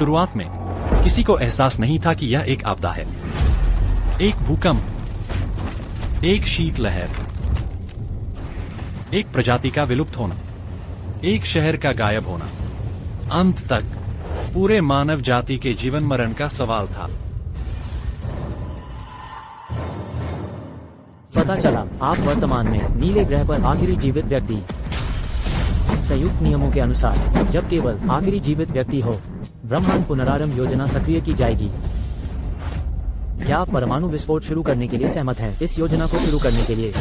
शुरुआत में किसी को एहसास नहीं था कि यह एक आपदा है। एक भूकंप, एक शीतलहर, एक प्रजाति का विलुप्त होना, एक शहर का गायब होना, अंत तक पूरे मानव जाति के जीवन मरण का सवाल था। पता चला आप वर्तमान में नीले ग्रह पर आखिरी जीवित व्यक्ति। संयुक्त नियमों के अनुसार जब केवल आखिरी जीवित व्यक्ति हो, ब्रह्मांड पुनरारंभ योजना सक्रिय की जाएगी। क्या आप परमाणु विस्फोट शुरू करने के लिए सहमत हैं? इस योजना को शुरू करने के लिए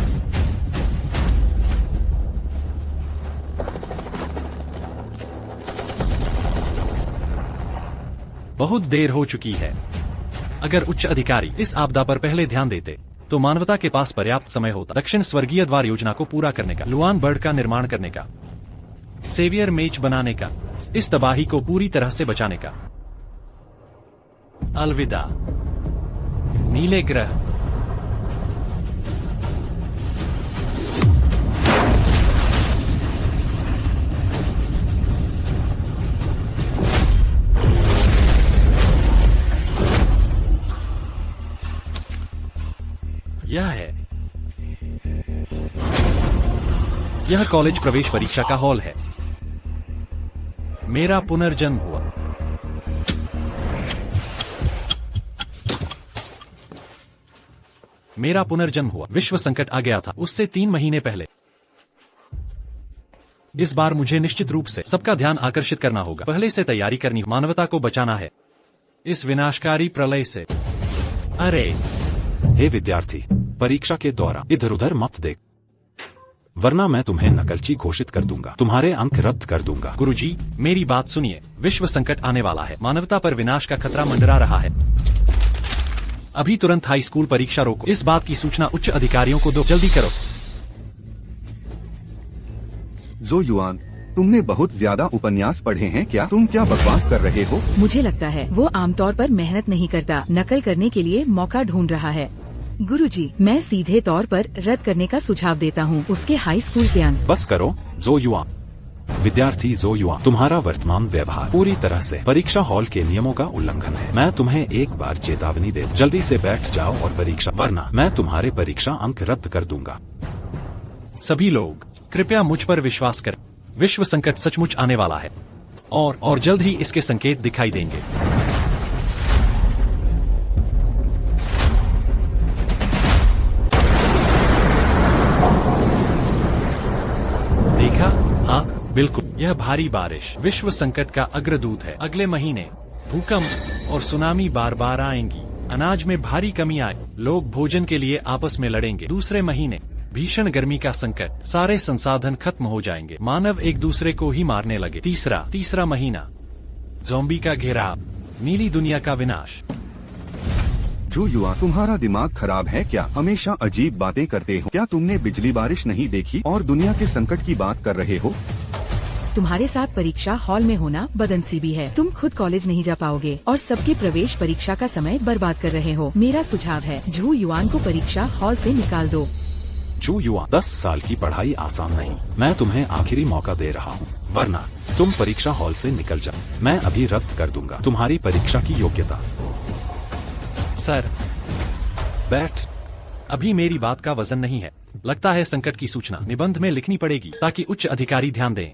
बहुत देर हो चुकी है। अगर उच्च अधिकारी इस आपदा पर पहले ध्यान देते तो मानवता के पास पर्याप्त समय होता दक्षिण स्वर्गीय द्वार योजना को पूरा करने का, लुआन बर्ड का निर्माण करने का, सेवियर मेच बनाने का, इस तबाही को पूरी तरह से बचाने का। अलविदा नीले ग्रह। यह कॉलेज प्रवेश परीक्षा का हॉल है। मेरा पुनर्जन्म हुआ। मेरा पुनर्जन्म हुआ। विश्व संकट आ गया था उससे 3 महीने पहले। इस बार मुझे निश्चित रूप से सबका ध्यान आकर्षित करना होगा। पहले से तैयारी करनी, मानवता को बचाना है इस विनाशकारी प्रलय से। अरे हे विद्यार्थी, परीक्षा के दौरान इधर उधर मत देख, वरना मैं तुम्हें नकलची घोषित कर दूंगा, तुम्हारे अंक रद्द कर दूंगा। गुरुजी, मेरी बात सुनिए। विश्व संकट आने वाला है। मानवता पर विनाश का खतरा मंडरा रहा है। अभी तुरंत हाई स्कूल परीक्षा रोको। इस बात की सूचना उच्च अधिकारियों को दो। जल्दी करो। ज़ो युआन, तुमने बहुत ज्यादा उपन्यास पढ़े हैं क्या? तुम क्या बकवास कर रहे हो? मुझे लगता है वो आमतौर पर मेहनत नहीं करता, नकल करने के लिए मौका ढूंढ रहा है। गुरुजी, मैं सीधे तौर पर रद्द करने का सुझाव देता हूँ उसके हाई स्कूल के अंक। बस करो ज़ो युआन। विद्यार्थी ज़ो युआन, तुम्हारा वर्तमान व्यवहार पूरी तरह से परीक्षा हॉल के नियमों का उल्लंघन है। मैं तुम्हें एक बार चेतावनी दे, जल्दी से बैठ जाओ और परीक्षा, वरना मैं तुम्हारे परीक्षा अंक रद्द कर दूंगा। सभी लोग कृपया मुझ पर विश्वास करें। विश्व संकट सचमुच आने वाला है और जल्द ही इसके संकेत दिखाई देंगे। देखा? हाँ बिल्कुल, यह भारी बारिश विश्व संकट का अग्रदूत है। अगले महीने भूकंप और सुनामी बार बार आएंगी। अनाज में भारी कमी आए, लोग भोजन के लिए आपस में लड़ेंगे। दूसरे महीने भीषण गर्मी का संकट, सारे संसाधन खत्म हो जाएंगे, मानव एक दूसरे को ही मारने लगे। तीसरा महीना ज़ॉम्बी का घेराव, नीली दुनिया का विनाश। ज़ो युआन, तुम्हारा दिमाग खराब है क्या? हमेशा अजीब बातें करते हो। क्या तुमने बिजली बारिश नहीं देखी और दुनिया के संकट की बात कर रहे हो? तुम्हारे साथ परीक्षा हॉल में होना बदनसीबी है। तुम खुद कॉलेज नहीं जा पाओगे और सबके प्रवेश परीक्षा का समय बर्बाद कर रहे हो। मेरा सुझाव है ज़ो युआन को परीक्षा हॉल से निकाल दो। ज़ो युआन, 10 साल की पढ़ाई आसान नहीं। मैं तुम्हें आखिरी मौका दे रहा हूँ, वरना तुम परीक्षा हॉल से निकल जाओ। मैं अभी रद्द कर दूंगा तुम्हारी परीक्षा की योग्यता। सर, बैठ। अभी मेरी बात का वजन नहीं है। लगता है संकट की सूचना निबंध में लिखनी पड़ेगी ताकि उच्च अधिकारी ध्यान दें।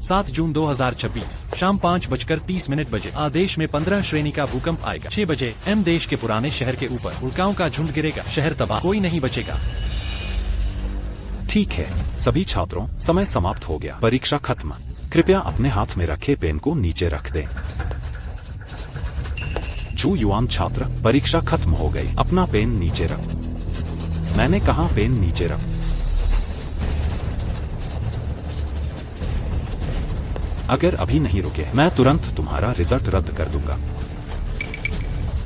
7 जून 2026 शाम 5:30 बजे आदेश में 15 श्रेणी का भूकंप आएगा। 6 बजे एम देश के पुराने शहर के ऊपर उल्काओं का झुंड गिरेगा। शहर तबाह, कोई नहीं बचेगा। ठीक है सभी छात्रों, समय समाप्त हो गया, परीक्षा खत्म। कृपया अपने हाथ में रखे पेन को नीचे रख दें। ज़ो युआन छात्र, परीक्षा खत्म हो गई, अपना पेन नीचे रख। मैंने कहा पेन नीचे रख। अगर अभी नहीं रुके, मैं तुरंत तुम्हारा रिजल्ट रद्द कर दूंगा।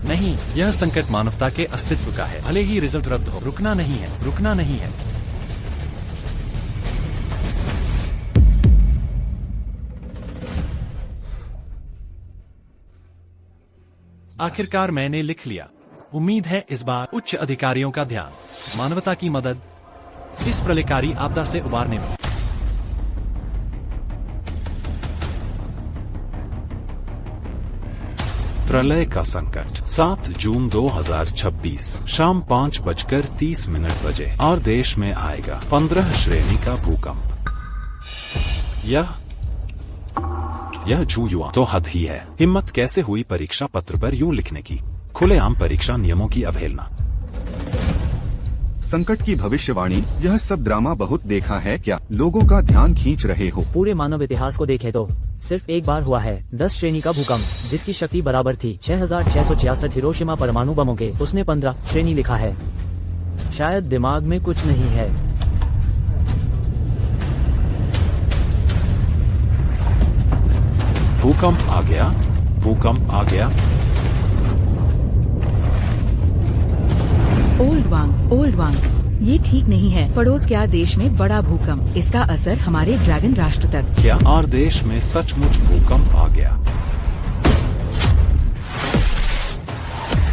नहीं, यह संकट मानवता के अस्तित्व का है। भले ही रिजल्ट रद्द हो, रुकना नहीं है, रुकना नहीं है। आखिरकार मैंने लिख लिया। उम्मीद है इस बार उच्च अधिकारियों का ध्यान, मानवता की मदद इस प्रलयकारी आपदा से उबारने में। प्रलय का संकट 7 जून 2026 शाम 5:30 बजे और देश में आएगा 15 श्रेणी का भूकंप। यह झूयुआ तो हद ही है। हिम्मत कैसे हुई परीक्षा पत्र पर यूं लिखने की? खुलेआम परीक्षा नियमों की अवहेलना। संकट की भविष्यवाणी, यह सब ड्रामा बहुत देखा है क्या? लोगों का ध्यान खींच रहे हो। पूरे मानव इतिहास को देखें तो सिर्फ एक बार हुआ है 10 श्रेणी का भूकंप, जिसकी शक्ति बराबर थी 6666 हिरोशिमा परमाणु बमों के। उसने 15 श्रेणी लिखा है। शायद दिमाग में कुछ नहीं है। भूकंप आ गया, भूकंप आ गया। ओल्ड वांग, ये ठीक नहीं है। पड़ोस के देश में बड़ा भूकंप, इसका असर हमारे ड्रैगन राष्ट्र तक। क्या और देश में सचमुच भूकंप आ गया?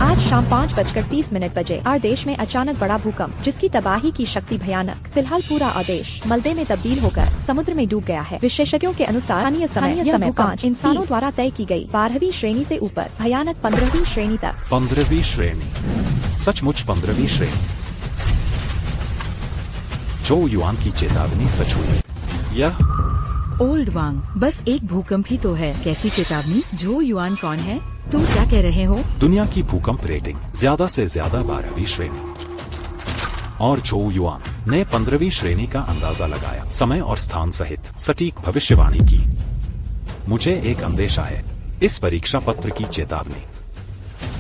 आज शाम 5:30 बजे आर देश में अचानक बड़ा भूकंप, जिसकी तबाही की शक्ति भयानक। फिलहाल पूरा आदेश मलबे में तब्दील होकर समुद्र में डूब गया है। विशेषज्ञों के अनुसार स्थानीय समय 5 इंसानों द्वारा तय की गई 12वीं श्रेणी से ऊपर भयानक 15वीं श्रेणी तक। 15वीं श्रेणी, सचमुच 15वीं श्रेणी। जो युआन की चेतावनी सच हुई। यह ओल्ड वांग, बस एक भूकंप ही तो है, कैसी चेतावनी? जो युआन कौन है? तुम क्या कह रहे हो? दुनिया की भूकंप रेटिंग ज्यादा से ज्यादा 12वीं श्रेणी, और जो युआन ने 15वीं श्रेणी का अंदाजा लगाया, समय और स्थान सहित सटीक भविष्यवाणी की। मुझे एक अंदेशा है, इस परीक्षा पत्र की चेतावनी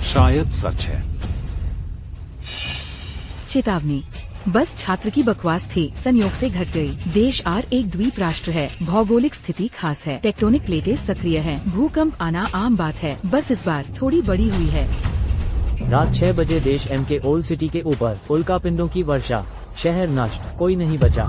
शायद सच है। चेतावनी बस छात्र की बकवास थी, संयोग से घट गई। देश एक द्वीप राष्ट्र है, भौगोलिक स्थिति खास है, टेक्टोनिक प्लेटें सक्रिय हैं, भूकंप आना आम बात है, बस इस बार थोड़ी बड़ी हुई है। रात 6 बजे देश एम के ओल्ड सिटी के ऊपर उल्कापिंडों की वर्षा, शहर नष्ट, कोई नहीं बचा।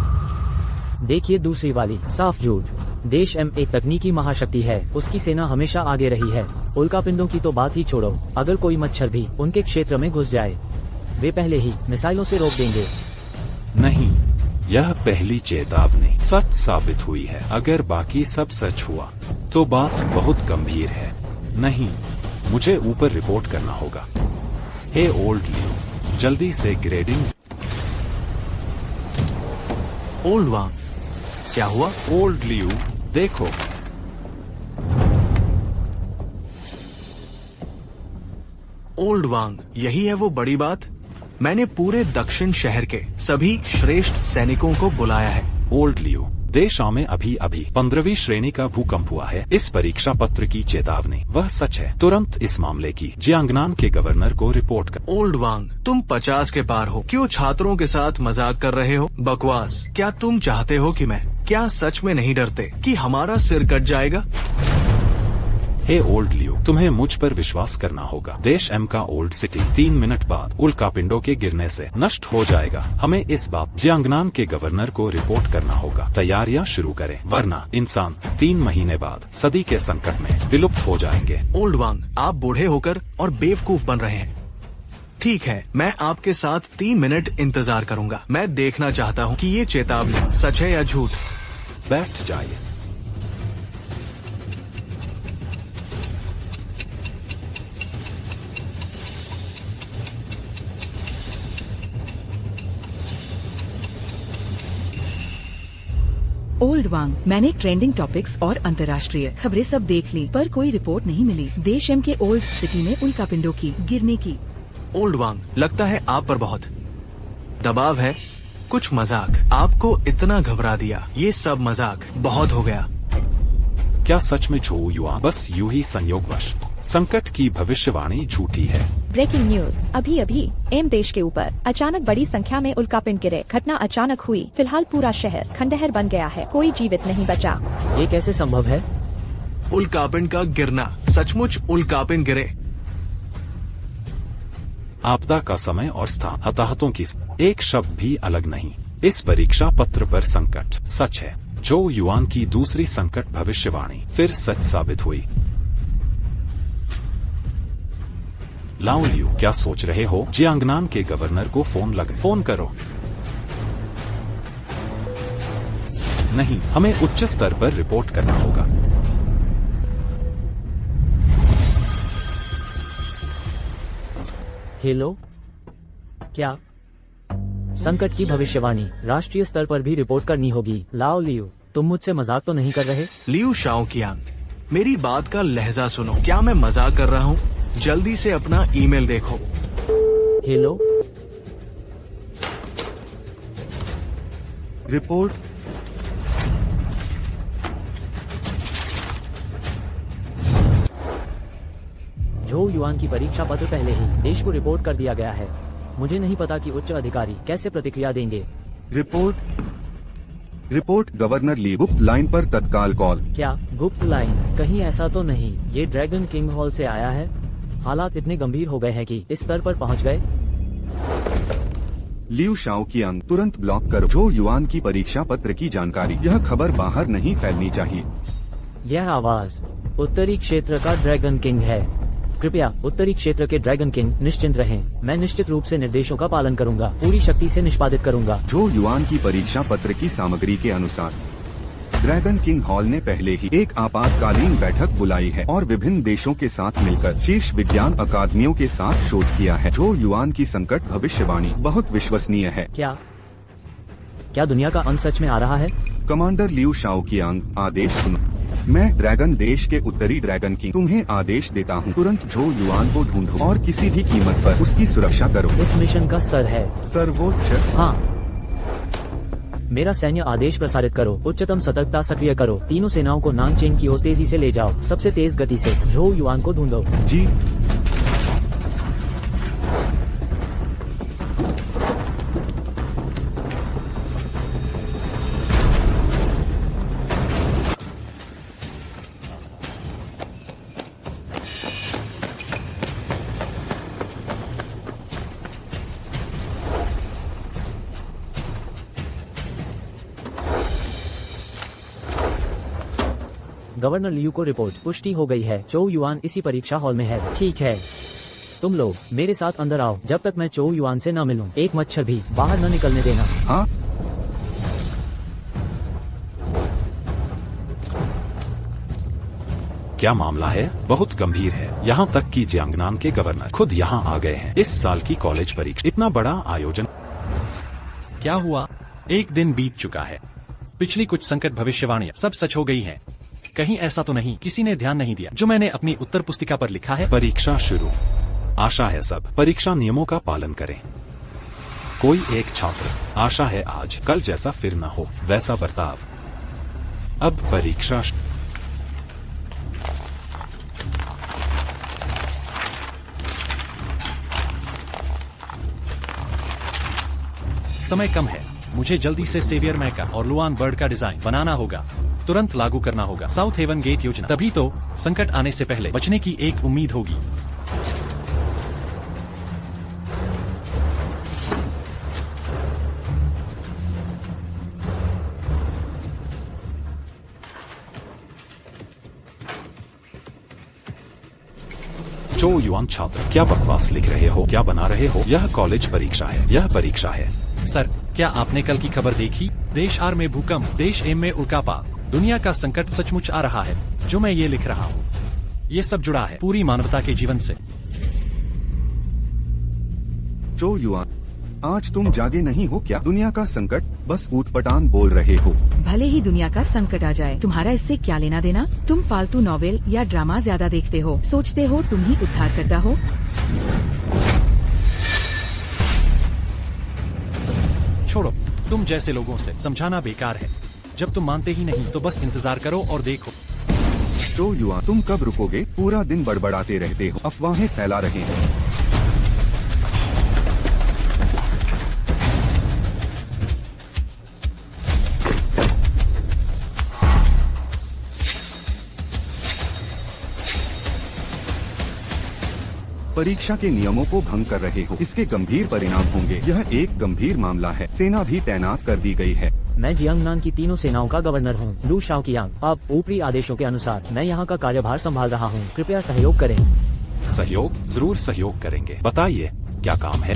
देखिए दूसरी वाली, साफ झूठ। देश एम एक तकनीकी महाशक्ति है, उसकी सेना हमेशा आगे रही है। उल्कापिंडों की तो बात ही छोड़ो, अगर कोई मच्छर भी उनके क्षेत्र में घुस जाए, वे पहले ही मिसाइलों से रोक देंगे। नहीं, यह पहली चेतावनी सच साबित हुई है। अगर बाकी सब सच हुआ तो बात बहुत गंभीर है। नहीं, मुझे ऊपर रिपोर्ट करना होगा। हे ओल्ड लियो, जल्दी से ग्रेडिंग। ओल्ड वांग, क्या हुआ? ओल्ड लियो, देखो। ओल्ड वांग, यही है वो बड़ी बात। मैंने पूरे दक्षिण शहर के सभी श्रेष्ठ सैनिकों को बुलाया है। ओल्ड लियो, देश में अभी 15वीं श्रेणी का भूकंप हुआ है। इस परीक्षा पत्र की चेतावनी वह सच है। तुरंत इस मामले की जियांगनान के गवर्नर को रिपोर्ट कर। ओल्ड वांग, तुम 50 के पार हो, क्यों छात्रों के साथ मजाक कर रहे हो? बकवास। क्या तुम चाहते हो कि मैं क्या सच में नहीं डरते कि हमारा सिर कट जाएगा? हे ओल्ड लियो, तुम्हें मुझ पर विश्वास करना होगा। देश एम का ओल्ड सिटी 3 मिनट बाद उल्कापिंडों के गिरने से नष्ट हो जाएगा। हमें इस बात जियांगनान के गवर्नर को रिपोर्ट करना होगा। तैयारियां शुरू करें, वरना इंसान 3 महीने बाद सदी के संकट में विलुप्त हो जाएंगे। ओल्ड वांग, आप बूढ़े होकर और बेवकूफ बन रहे हैं। ठीक है, मैं आपके साथ 3 मिनट इंतजार करूंगा। मैं देखना चाहता हूँ कि ये चेतावनी सच है या झूठ। बैठ जाइए। ओल्ड वांग, मैंने ट्रेंडिंग टॉपिक्स और अंतर्राष्ट्रीय खबरें सब देख ली, पर कोई रिपोर्ट नहीं मिली देश एम के ओल्ड सिटी में उल्कापिंडों की गिरने की। ओल्ड वांग, लगता है आप पर बहुत दबाव है। कुछ मजाक आपको इतना घबरा दिया, ये सब मजाक बहुत हो गया। क्या सच में झो युआ बस यूं ही संयोगवश संकट की भविष्यवाणी झूठी है? ब्रेकिंग न्यूज, अभी एम देश के ऊपर अचानक बड़ी संख्या में उल्कापिंड गिरे। घटना अचानक हुई। फिलहाल पूरा शहर खंडहर बन गया है, कोई जीवित नहीं बचा। ये कैसे संभव है? उल्कापिंड का गिरना, सचमुच उल्कापिंड गिरे। आपदा का समय और स्थान, हताहतों की एक शब्द भी अलग नहीं। इस परीक्षा पत्र पर संकट सच है। जो युआन की दूसरी संकट भविष्यवाणी फिर सच साबित हुई। लाओ लियो, क्या सोच रहे हो? जियांगनान के गवर्नर को फोन करो। नहीं, हमें उच्च स्तर पर रिपोर्ट करना होगा। हेलो, क्या संकट की भविष्यवाणी राष्ट्रीय स्तर पर भी रिपोर्ट करनी होगी। लाओ लियो, तुम मुझसे मजाक तो नहीं कर रहे? लियू शाओकियांग, मेरी बात का लहजा सुनो। क्या मैं मजाक कर रहा हूँ? जल्दी से अपना ईमेल देखो। Hello, report. झो युआन की परीक्षा पत्र पहले ही देश को रिपोर्ट कर दिया गया है। मुझे नहीं पता कि उच्च अधिकारी कैसे प्रतिक्रिया देंगे। रिपोर्ट गवर्नर ली, गुप्त लाइन पर तत्काल कॉल। क्या गुप्त लाइन? कहीं ऐसा तो नहीं ये ड्रैगन किंग हॉल से आया है? हालात इतने गंभीर हो गए हैं कि इस स्तर पर पहुंच गए। लियू शाओकियांग, तुरंत ब्लॉक करो झो युआन की परीक्षा पत्र की जानकारी। यह खबर बाहर नहीं फैलनी चाहिए। यह आवाज उत्तरी क्षेत्र का ड्रैगन किंग है। कृपया उत्तरी क्षेत्र के ड्रैगन किंग निश्चिंत रहें। मैं निश्चित रूप से निर्देशों का पालन करूंगा, पूरी शक्ति से निष्पादित करूंगा। झो युआन की परीक्षा पत्र की सामग्री के अनुसार ड्रैगन किंग हॉल ने पहले ही एक आपातकालीन बैठक बुलाई है और विभिन्न देशों के साथ मिलकर शीर्ष विज्ञान अकादमियों के साथ शोध किया है। झो युआन की संकट भविष्यवाणी बहुत विश्वसनीय है। क्या दुनिया का अंत सच में आ रहा है? कमांडर लियू शाओकियांग, आदेश सुनो। मैं ड्रैगन देश के उत्तरी ड्रैगन किंग तुम्हें आदेश देता हूँ, तुरंत झो युआन को ढूंढो और किसी भी कीमत पर उसकी सुरक्षा करो। इस मिशन का स्तर है सर्वोच्च। हाँ, मेरा सैन्य आदेश प्रसारित करो। उच्चतम सतर्कता सक्रिय करो। तीनों सेनाओं को नानचेन की ओर तेजी से ले जाओ, सबसे तेज गति से। झो युआन को ढूंढो। जी। गवर्नर लियू को रिपोर्ट पुष्टि हो गई है। चो युआन इसी परीक्षा हॉल में है। ठीक है, तुम लोग मेरे साथ अंदर आओ जब तक मैं चो युआन से न मिलूं। एक मच्छर भी बाहर न निकलने देना। हाँ। क्या मामला है? बहुत गंभीर है। यहाँ तक कि जियांगनान के गवर्नर खुद यहाँ आ गए हैं। इस साल की कॉलेज परीक्षा, इतना बड़ा आयोजन। क्या हुआ? एक दिन बीत चुका है। पिछली कुछ संकट भविष्यवाणियां सब सच हो गई हैं। कहीं ऐसा तो नहीं किसी ने ध्यान नहीं दिया जो मैंने अपनी उत्तर पुस्तिका पर लिखा है? परीक्षा शुरू। आशा है सब परीक्षा नियमों का पालन करें। कोई एक छात्र, आशा है आज कल जैसा फिर न हो वैसा बर्ताव। अब परीक्षा समय कम है। मुझे जल्दी से सेवियर मैका और लुआन बर्ड का डिजाइन बनाना होगा। तुरंत लागू करना होगा साउथ हेवन गेट योजना। तभी तो संकट आने से पहले बचने की एक उम्मीद होगी। चो युआन छात्र, क्या बकवास लिख रहे हो? क्या बना रहे हो? यह कॉलेज परीक्षा है। यह परीक्षा है। सर, क्या आपने कल की खबर देखी? देश आर में भूकंप, देश एम में उल्कापात। दुनिया का संकट सचमुच आ रहा है। जो मैं ये लिख रहा हूँ, ये सब जुड़ा है पूरी मानवता के जीवन से। चो युआन, आज तुम जागे नहीं हो क्या? दुनिया का संकट, बस ऊटपटांग बोल रहे हो। भले ही दुनिया का संकट आ जाए, तुम्हारा इससे क्या लेना देना? तुम फालतू नॉवेल या ड्रामा ज्यादा देखते हो, सोचते हो तुम ही उद्धार करता हो। छोड़ो, तुम जैसे लोगों से समझाना बेकार है। जब तुम मानते ही नहीं तो बस इंतजार करो और देखो। चो युआन, तुम कब रुकोगे? पूरा दिन बड़बड़ाते रहते हो, अफवाहें फैला रहे हैं। परीक्षा के नियमों को भंग कर रहे हो, इसके गंभीर परिणाम होंगे। यह एक गंभीर मामला है। सेना भी तैनात कर दी गई है। मैं जियांगनान की तीनों सेनाओं का गवर्नर हूँ। लू शाओकियांग, अब ऊपरी आदेशों के अनुसार मैं यहाँ का कार्यभार संभाल रहा हूँ। कृपया सहयोग करें। सहयोग? जरूर सहयोग करेंगे। बताइए क्या काम है?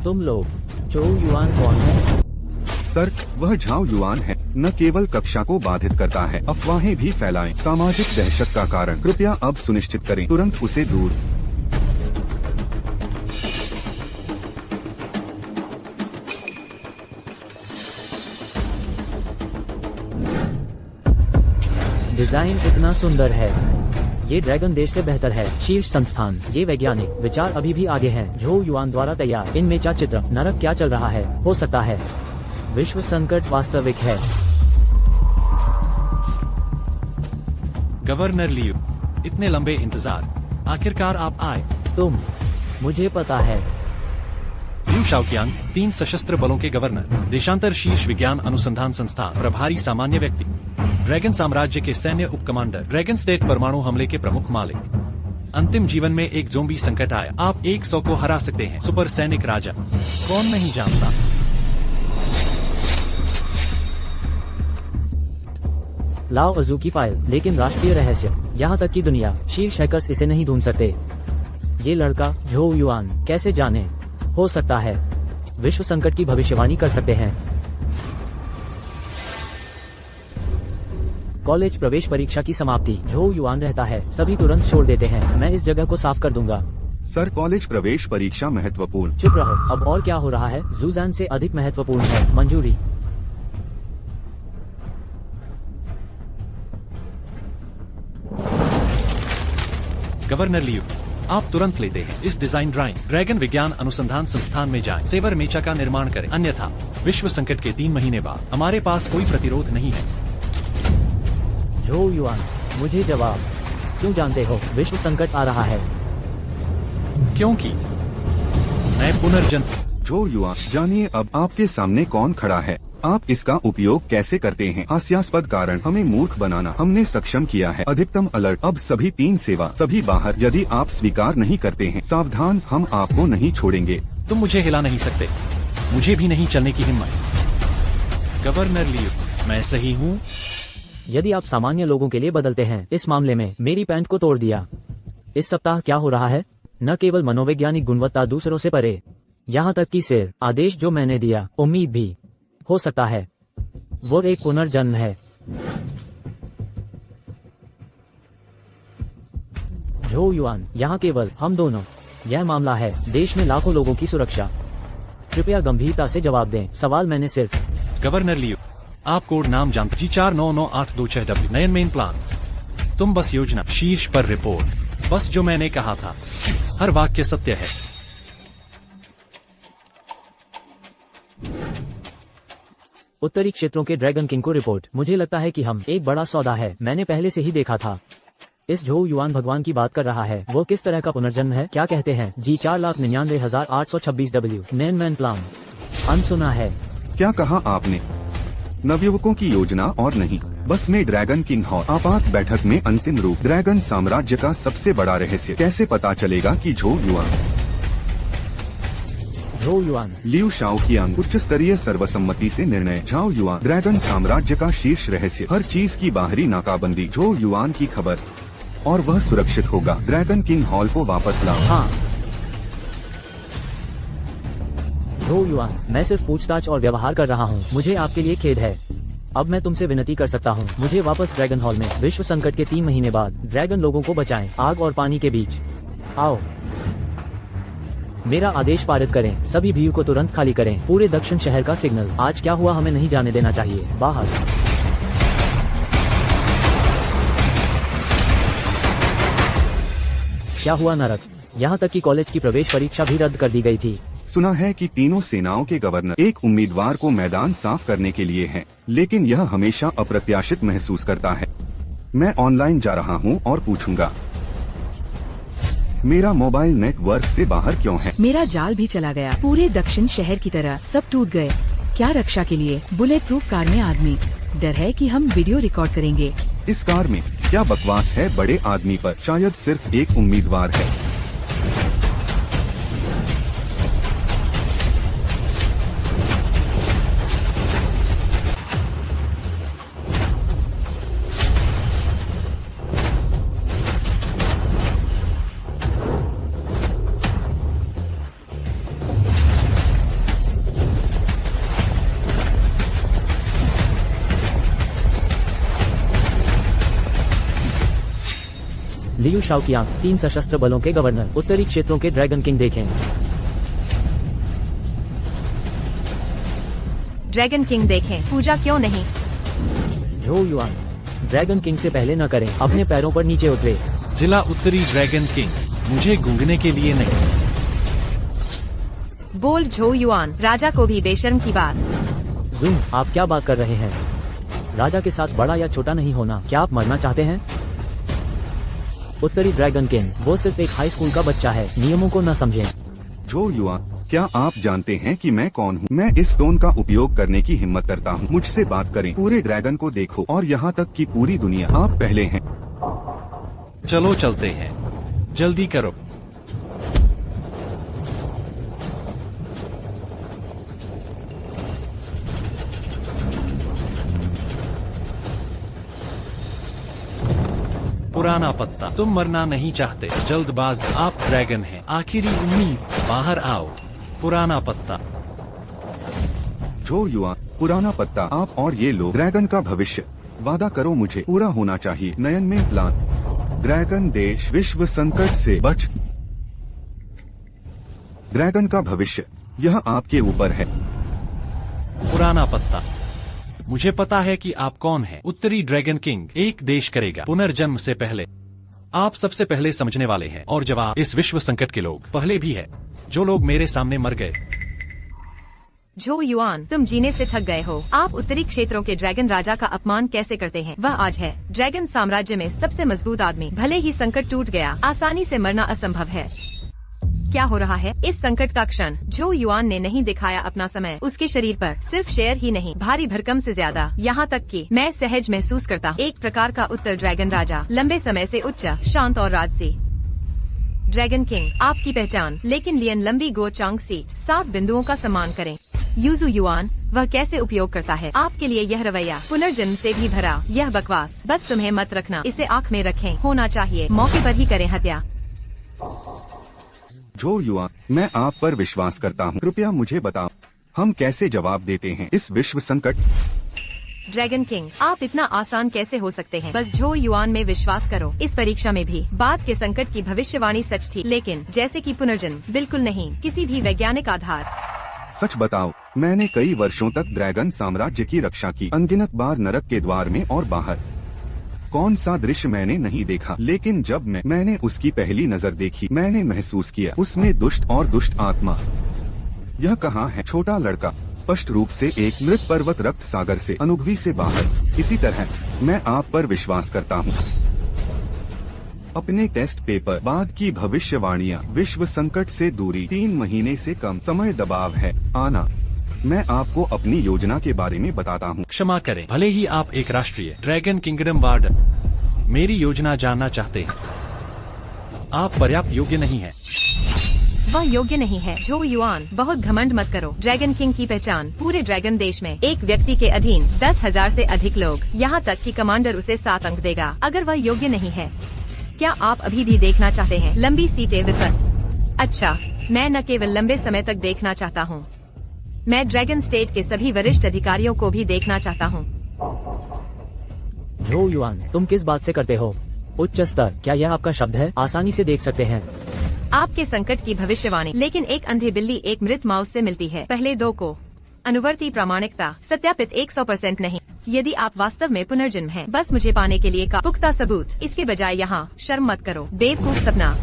तुम लोग, चो युआन कौन है? सर, वह झाओ युआन है। न केवल कक्षा को बाधित करता है, अफवाहें भी फैलाएं, सामाजिक दहशत का कारण। कृपया अब सुनिश्चित करें, तुरंत उसे दूर डिजाइन इतना सुंदर है। ये ड्रैगन देश से बेहतर है। शीर्ष संस्थान, ये वैज्ञानिक विचार अभी भी आगे हैं। झो युआन द्वारा तैयार इनमें चित्र नरक क्या चल रहा है, हो सकता है विश्व संकट वास्तविक है। गवर्नर लियू, इतने लंबे इंतजार, आखिरकार आप आए। मुझे पता है। लियू शाओकियांग, 3 सशस्त्र बलों के गवर्नर, देशांतर शीर्ष विज्ञान अनुसंधान संस्थान प्रभारी सामान्य व्यक्ति, ड्रैगन साम्राज्य के सैन्य उप कमांडर, ड्रैगन स्टेट परमाणु हमले के प्रमुख मालिक। अंतिम जीवन में एक ज़ोंबी संकट आया, आप 100 को हरा सकते हैं। सुपर सैनिक राजा, कौन नहीं जानता। लाओ अजू की फाइल, लेकिन राष्ट्रीय रहस्य, यहाँ तक कि दुनिया शीर्ष हैकर्स इसे नहीं ढूंढ सकते। ये लड़का झो युआन कैसे जाने, हो सकता है विश्व संकट की भविष्यवाणी कर सकते हैं। कॉलेज प्रवेश परीक्षा की समाप्ति, झो युआन रहता है, सभी तुरंत छोड़ देते हैं। मैं इस जगह को साफ कर दूंगा। सर, कॉलेज प्रवेश परीक्षा महत्वपूर्ण। चुप रहो। अब और क्या हो रहा है? जूजान से अधिक महत्वपूर्ण है। मंजूरी। गवर्नर लियू, आप तुरंत लेते हैं इस डिजाइन ड्राइंग, ड्रैगन विज्ञान अनुसंधान संस्थान में जाएं, सेवर मेचा का निर्माण करें, अन्यथा विश्व संकट के 3 महीने बाद हमारे पास कोई प्रतिरोध नहीं है। झो युआन, मुझे जवाब क्यों जानते हो? विश्व संकट आ रहा है। क्योंकि मैं पुनर्जन्म। झो युआन, जानिए अब आपके सामने कौन खड़ा है। आप इसका उपयोग कैसे करते हैं? हास्यास्पद कारण, हमें मूर्ख बनाना हमने सक्षम किया है। अधिकतम अलर्ट, अब सभी 3 सेवा, सभी बाहर। यदि आप स्वीकार नहीं करते हैं, सावधान, हम आपको नहीं छोड़ेंगे। तुम मुझे हिला नहीं सकते, मुझे भी नहीं चलने की हिम्मत। गवर्नर लियू, मैं सही हूँ? यदि आप सामान्य लोगों के लिए बदलते हैं, इस मामले में मेरी पैंट को तोड़ दिया। इस सप्ताह क्या हो रहा है? न केवल मनोवैज्ञानिक गुणवत्ता दूसरों से परे, यहाँ तक कि सिर आदेश जो मैंने दिया, उम्मीद भी हो सकता है वो एक पुनर्जन्म है। झो युआन, यहाँ केवल हम दोनों। यह मामला है देश में लाखों लोगों की सुरक्षा। कृपया गंभीरता से जवाब दें। सवाल मैंने सिर्फ। गवर्नर लियू, आप कोड नाम जानते? G499826W, नयन मेन प्लान। तुम बस योजना, शीर्ष पर रिपोर्ट, बस जो मैंने कहा था, हर वाक्य सत्य है। उत्तरी क्षेत्रों के ड्रैगन किंग को रिपोर्ट। मुझे लगता है कि हम एक बड़ा सौदा है। मैंने पहले से ही देखा था। इस झो युआन भगवान की बात कर रहा है। वो किस तरह का पुनर्जन्म है? क्या कहते हैं? G4,99,826W, नैन मैन प्लान। अनसुना है। क्या कहा आपने? नवयुवकों की योजना और नहीं, बस में ड्रैगन किंग हॉल, आपात बैठक में अंतिम रूप, ड्रैगन साम्राज्य का सबसे बड़ा रहस्य। कैसे पता चलेगा कि झो युआन, लियू शाओकियांग, उच्च स्तरीय सर्वसम्मति से निर्णय। झो युआन, ड्रैगन साम्राज्य का शीर्ष रहस्य, हर चीज की बाहरी नाकाबंदी, झो युआन की खबर, और वह सुरक्षित होगा। ड्रैगन किंग हॉल को वापस लाओ। हाँ। झो युआन, मैं सिर्फ पूछताछ और व्यवहार कर रहा हूँ। मुझे आपके लिए खेद है। अब मैं तुमसे विनती कर सकता हूँ, मुझे वापस ड्रैगन हॉल में। विश्व संकट के 3 महीने बाद ड्रैगन लोगों को बचाएं, आग और पानी के बीच। आओ, मेरा आदेश पारित करें। सभी भीड़ को तुरंत खाली करें। पूरे दक्षिण शहर का सिग्नल। आज क्या हुआ हमें नहीं जाने देना चाहिए। बाहर। क्या हुआ नरक? यहाँ तक कि कॉलेज की प्रवेश परीक्षा भी रद्द कर दी गई थी। सुना है कि तीनों सेनाओं के गवर्नर एक उम्मीदवार को मैदान साफ करने के लिए हैं, लेकिन यह हमेशा अप्रत्याशित महसूस करता है। मैं ऑनलाइन जा रहा हूँ और पूछूंगा, मेरा मोबाइल नेटवर्क से बाहर क्यों है? मेरा जाल भी चला गया। पूरे दक्षिण शहर की तरह सब टूट गए। क्या रक्षा के लिए? बुलेट प्रूफ कार में आदमी। डर है कि हम वीडियो रिकॉर्ड करेंगे। इस कार में क्या बकवास है? बड़े आदमी पर शायद सिर्फ एक उम्मीदवार है। लियू शाओकियांग, 3 सशस्त्र बलों के गवर्नर, उत्तरी क्षेत्रों के ड्रैगन किंग देखें। ड्रैगन किंग देखें। पूजा क्यों नहीं? झो युआन, ड्रैगन किंग से पहले न करें, अपने पैरों पर नीचे उतरे। जिला उत्तरी ड्रैगन किंग, मुझे गूंगने के लिए नहीं। बोल झो युआन, राजा को भी बेशर्म की बात। जूम, आप क्या बात कर रहे हैं? राजा के साथ बड़ा या छोटा नहीं होना। क्या आप मरना चाहते हैं? उत्तरी ड्रैगन किंग, वो सिर्फ एक हाई स्कूल का बच्चा है, नियमों को न समझें। जो युवा, क्या आप जानते हैं कि मैं कौन हूँ? मैं इस टोन का उपयोग करने की हिम्मत करता हूँ। मुझसे बात करें, पूरे ड्रैगन को देखो और यहाँ तक कि पूरी दुनिया। आप पहले हैं। चलो चलते हैं, जल्दी करो। पुराना पत्ता, तुम मरना नहीं चाहते, जल्दबाज, आप ड्रैगन हैं, आखिरी उम्मीद, बाहर आओ। पुराना पत्ता, जो युवा, पुराना पत्ता, आप और ये लोग ड्रैगन का भविष्य। वादा करो, मुझे पूरा होना चाहिए। नयन में प्लान। ड्रैगन देश विश्व संकट से बच। ड्रैगन का भविष्य, यह आपके ऊपर है। पुराना पत्ता, मुझे पता है कि आप कौन हैं। उत्तरी ड्रैगन किंग एक देश करेगा पुनर्जन्म से पहले। आप सबसे पहले समझने वाले हैं, और जवाब इस विश्व संकट के लोग पहले भी है, जो लोग मेरे सामने मर गए। झो युआन, तुम जीने से थक गए हो। आप उत्तरी क्षेत्रों के ड्रैगन राजा का अपमान कैसे करते हैं? वह आज है ड्रैगन साम्राज्य में सबसे मजबूत आदमी। भले ही संकट टूट गया, आसानी से मरना असंभव है। क्या हो रहा है? इस संकट का क्षण झो युआन ने नहीं दिखाया अपना समय। उसके शरीर पर सिर्फ शेर ही नहीं, भारी भरकम से ज्यादा, यहाँ तक कि मैं सहज महसूस करता एक प्रकार का उत्तर ड्रैगन राजा, लंबे समय से उच्च, शांत और राजसी। ड्रैगन किंग, आपकी पहचान। लेकिन लियन लंबी गो चांग सीट, 7 बिंदुओं का सम्मान करें। यूजू युआन, वह कैसे उपयोग करता है? आपके लिए यह रवैया पुनर्जन्म से भी भरा, यह बकवास। बस तुम्हें मत रखना, इसे आँख में रखें। होना चाहिए मौके पर ही करें हत्या। जो युवा, मैं आप पर विश्वास करता हूँ। कृपया मुझे बताओ, हम कैसे जवाब देते हैं इस विश्व संकट? ड्रैगन किंग, आप इतना आसान कैसे हो सकते हैं? बस झो युआन में विश्वास करो। इस परीक्षा में भी बाद के संकट की भविष्यवाणी सच थी, लेकिन जैसे कि पुनर्जन्म, बिल्कुल नहीं, किसी भी वैज्ञानिक आधार। सच बताओ, मैंने कई वर्षों तक ड्रैगन साम्राज्य की रक्षा की, अनगिनत बार नरक के द्वार में और बाहर। कौन सा दृश्य मैंने नहीं देखा, लेकिन जब मैंने उसकी पहली नजर देखी, मैंने महसूस किया उसमें दुष्ट और दुष्ट आत्मा। यह कहाँ है? छोटा लड़का, स्पष्ट रूप से एक मृत पर्वत रक्त सागर से, अनुभवी से बाहर। इसी तरह मैं आप पर विश्वास करता हूँ। अपने टेस्ट पेपर, बाद की भविष्यवाणियाँ, विश्व संकट से दूरी, 3 महीने से कम समय, दबाव है आना। मैं आपको अपनी योजना के बारे में बताता हूँ। क्षमा करें, भले ही आप एक राष्ट्रीय ड्रैगन किंगडम वार्डन मेरी योजना जानना चाहते हैं, आप पर्याप्त योग्य नहीं हैं। वह योग्य नहीं है। झो युआन, बहुत घमंड मत करो। ड्रैगन किंग की पहचान पूरे ड्रैगन देश में एक व्यक्ति के अधीन 10,000 से अधिक लोग, यहाँ तक कि कमांडर उसे 7 अंक देगा अगर वह योग्य नहीं है। क्या आप अभी भी देखना चाहते हैं लंबी सीटें विफल? अच्छा, मैं न केवल लंबे समय तक देखना चाहता हूँ, मैं ड्रैगन स्टेट के सभी वरिष्ठ अधिकारियों को भी देखना चाहता हूँ। झो युआन, तुम किस बात से करते हो? उच्च स्तर, क्या यह आपका शब्द है? आसानी से देख सकते हैं। आपके संकट की भविष्यवाणी, लेकिन एक अंधी बिल्ली एक मृत माउस से मिलती है। पहले 2 को अनुवर्ती प्रामाणिकता सत्यापित 100% नहीं। यदि आप वास्तव में पुनर्जन्म हैं, बस मुझे पाने के लिए का पुख्ता सबूत। इसके बजाय यहाँ शर्म मत करो, बेवकूफ सपना।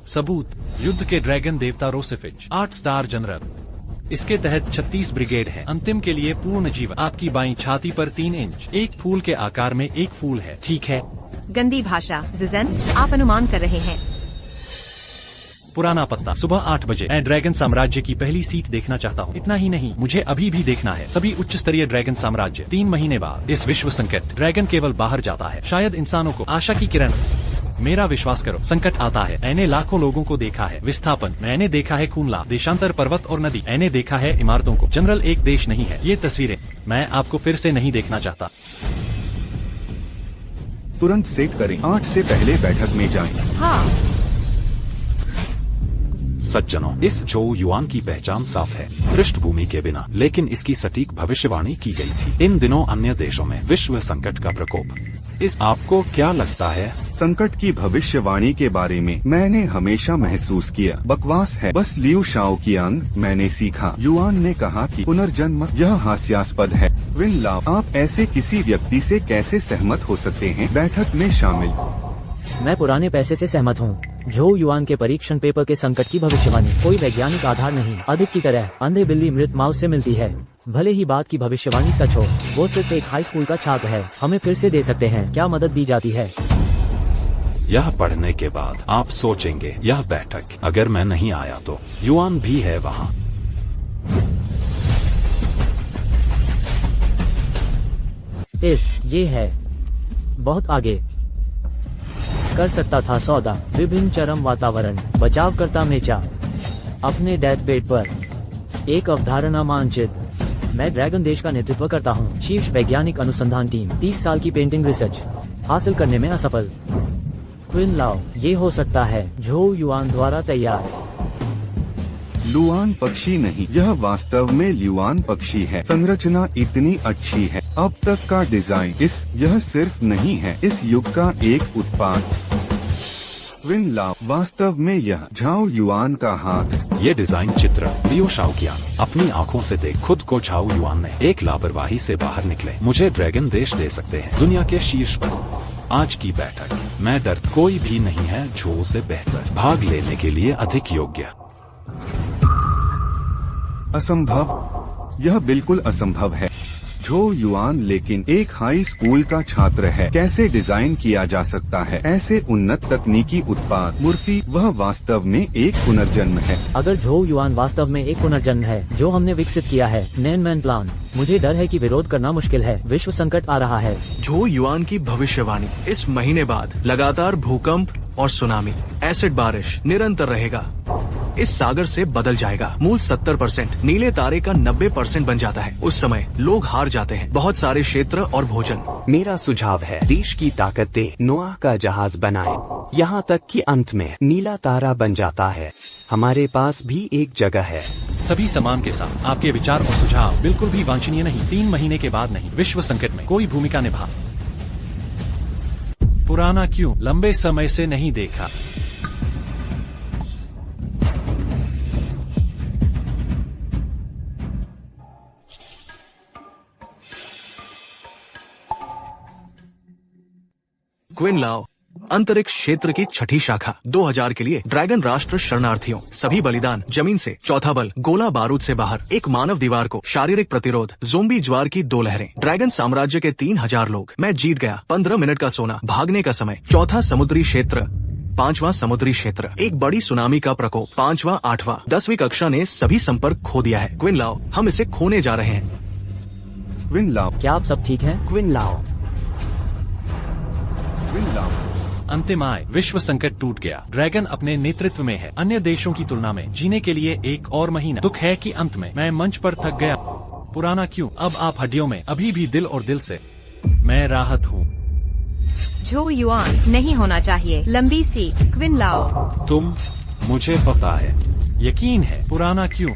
सबूत, युद्ध के ड्रैगन देवता रोसिफिज, 8 स्टार जनरल। इसके तहत 36 ब्रिगेड है। अंतिम के लिए पूर्ण जीवन। आपकी बाईं छाती पर 3 इंच, एक फूल के आकार में एक फूल है, ठीक है? गंदी भाषा। जिजन, आप अनुमान कर रहे हैं। पुराना पत्ता, सुबह 8 बजे। मैं ड्रैगन साम्राज्य की पहली सीट देखना चाहता हूँ। इतना ही नहीं, मुझे अभी भी देखना है सभी उच्च स्तरीय ड्रैगन साम्राज्य। 3 महीने बाद इस विश्व संकट, ड्रैगन केवल बाहर जाता है, शायद इंसानों को आशा की किरण। मेरा विश्वास करो, संकट आता है। मैंने लाखों लोगों को देखा है, विस्थापन, मैंने देखा है खूनला, देशांतर, पर्वत और नदी, मैंने देखा है इमारतों को। जनरल एक देश नहीं है। ये तस्वीरें मैं आपको फिर से नहीं देखना चाहता। तुरंत सेट करें, 8 से पहले बैठक में जाएं। हाँ, सज्जनों, इस झो युआन की पहचान साफ है, पृष्ठभूमि के बिना, लेकिन इसकी सटीक भविष्यवाणी की गई थी। इन दिनों अन्य देशों में विश्व संकट का प्रकोप। आपको क्या लगता है? संकट की भविष्यवाणी के बारे में मैंने हमेशा महसूस किया बकवास है। बस लियू शाओ की अंग मैंने सीखा। युआन ने कहा कि पुनर्जन्म यह हास्यास्पद है। विन लाओ, आप ऐसे किसी व्यक्ति से कैसे सहमत हो सकते हैं? बैठक में शामिल। मैं पुराने पैसे से सहमत हूँ। झो युआन के परीक्षण पेपर के संकट की भविष्यवाणी कोई वैज्ञानिक आधार नहीं, अधिक की तरह अंधे बिल्ली मृत माउस से मिलती है। भले ही बात की भविष्यवाणी सच हो, वो सिर्फ एक हाई स्कूल का छात्र है। हमें फिर से दे सकते हैं, क्या मदद दी जाती है? यह पढ़ने के बाद आप सोचेंगे यह बैठक अगर मैं नहीं आया तो। युआन भी है वहाँ। ये है बहुत आगे कर सकता था सौदा। विभिन्न चरम वातावरण, बचावकर्ता मेचा अपने डेथ बेड पर एक अवधारणा मानचित्र। मैं ड्रैगन देश का नेतृत्व करता हूँ। शीर्ष वैज्ञानिक अनुसंधान टीम 30 साल की पेंटिंग रिसर्च हासिल करने में असफल। क्विन लाओ, ये हो सकता है झो युआन द्वारा तैयार। लुआन पक्षी नहीं, यह वास्तव में ल्युआन पक्षी है। संरचना इतनी अच्छी है। अब तक का डिजाइन यह सिर्फ नहीं है इस युग का एक उत्पाद। विन लाओ, वास्तव में यह झाओ युआन का हाथ। ये डिजाइन चित्र लियो शाओ किया। अपनी आंखों से देख खुद को झाओ युआन ने एक लापरवाही से बाहर निकले। मुझे ड्रैगन देश दे सकते हैं, दुनिया के शीर्ष पर। आज की बैठक मैं डर कोई भी नहीं है झो से बेहतर, भाग लेने के लिए अधिक योग्य। असंभव, यह बिल्कुल असंभव है। झो युआन लेकिन एक हाई स्कूल का छात्र है। कैसे डिजाइन किया जा सकता है ऐसे उन्नत तकनीकी उत्पाद? मुर्फी, वह वास्तव में एक पुनर्जन्म है। अगर झो युआन वास्तव में एक पुनर्जन्म है जो हमने विकसित किया है, नैनमैन प्लान, मुझे डर है कि विरोध करना मुश्किल है। विश्व संकट आ रहा है। झो युआन की भविष्यवाणी, इस महीने बाद लगातार भूकंप और सुनामी, एसिड बारिश निरंतर रहेगा। इस सागर से बदल जाएगा। मूल 70% नीले तारे का 90% बन जाता है। उस समय लोग हार जाते हैं। बहुत सारे क्षेत्र और भोजन। मेरा सुझाव है देश की ताकत दे, नोआह का जहाज बनाए, यहाँ तक कि अंत में नीला तारा बन जाता है। हमारे पास भी एक जगह है। सभी सम्मान के साथ आपके विचार और सुझाव बिल्कुल भी वांछनीय नहीं। 3 महीने के बाद नहीं, विश्व संकट में कोई भूमिका निभा। पुराना क्यों लंबे समय से नहीं देखा। क्विन लाओ, अंतरिक्ष क्षेत्र की छठी शाखा 2000 के लिए ड्रैगन राष्ट्र शरणार्थियों, सभी बलिदान जमीन से। चौथा बल, गोला बारूद से बाहर, एक मानव दीवार को, शारीरिक प्रतिरोध, ज़ोंबी ज्वार की 2 लहरें, ड्रैगन साम्राज्य के 3000 लोग। मैं जीत गया। 15 मिनट का सोना, भागने का समय। चौथा समुद्री क्षेत्र, 5वां समुद्री क्षेत्र, एक बड़ी सुनामी का प्रकोप। 5वां 8वां 10वीं कक्षा ने सभी संपर्क खो दिया है। क्विन लाओ, हम इसे खोने जा रहे हैं। विन लाओ, क्या आप सब ठीक हैं? क्विन लाओ, विन लाओ। अंतिम आय, विश्व संकट टूट गया। ड्रैगन अपने नेतृत्व में है। अन्य देशों की तुलना में जीने के लिए एक और महीना। दुख है कि अंत में मैं मंच पर थक गया। पुराना क्यों, अब आप हड्डियों में, अभी भी दिल और दिल से। मैं राहत हूँ। झो युआन नहीं होना चाहिए। लंबी सीट। क्विन लाओ, तुम, मुझे पता है। यकीन है। पुराना क्यों,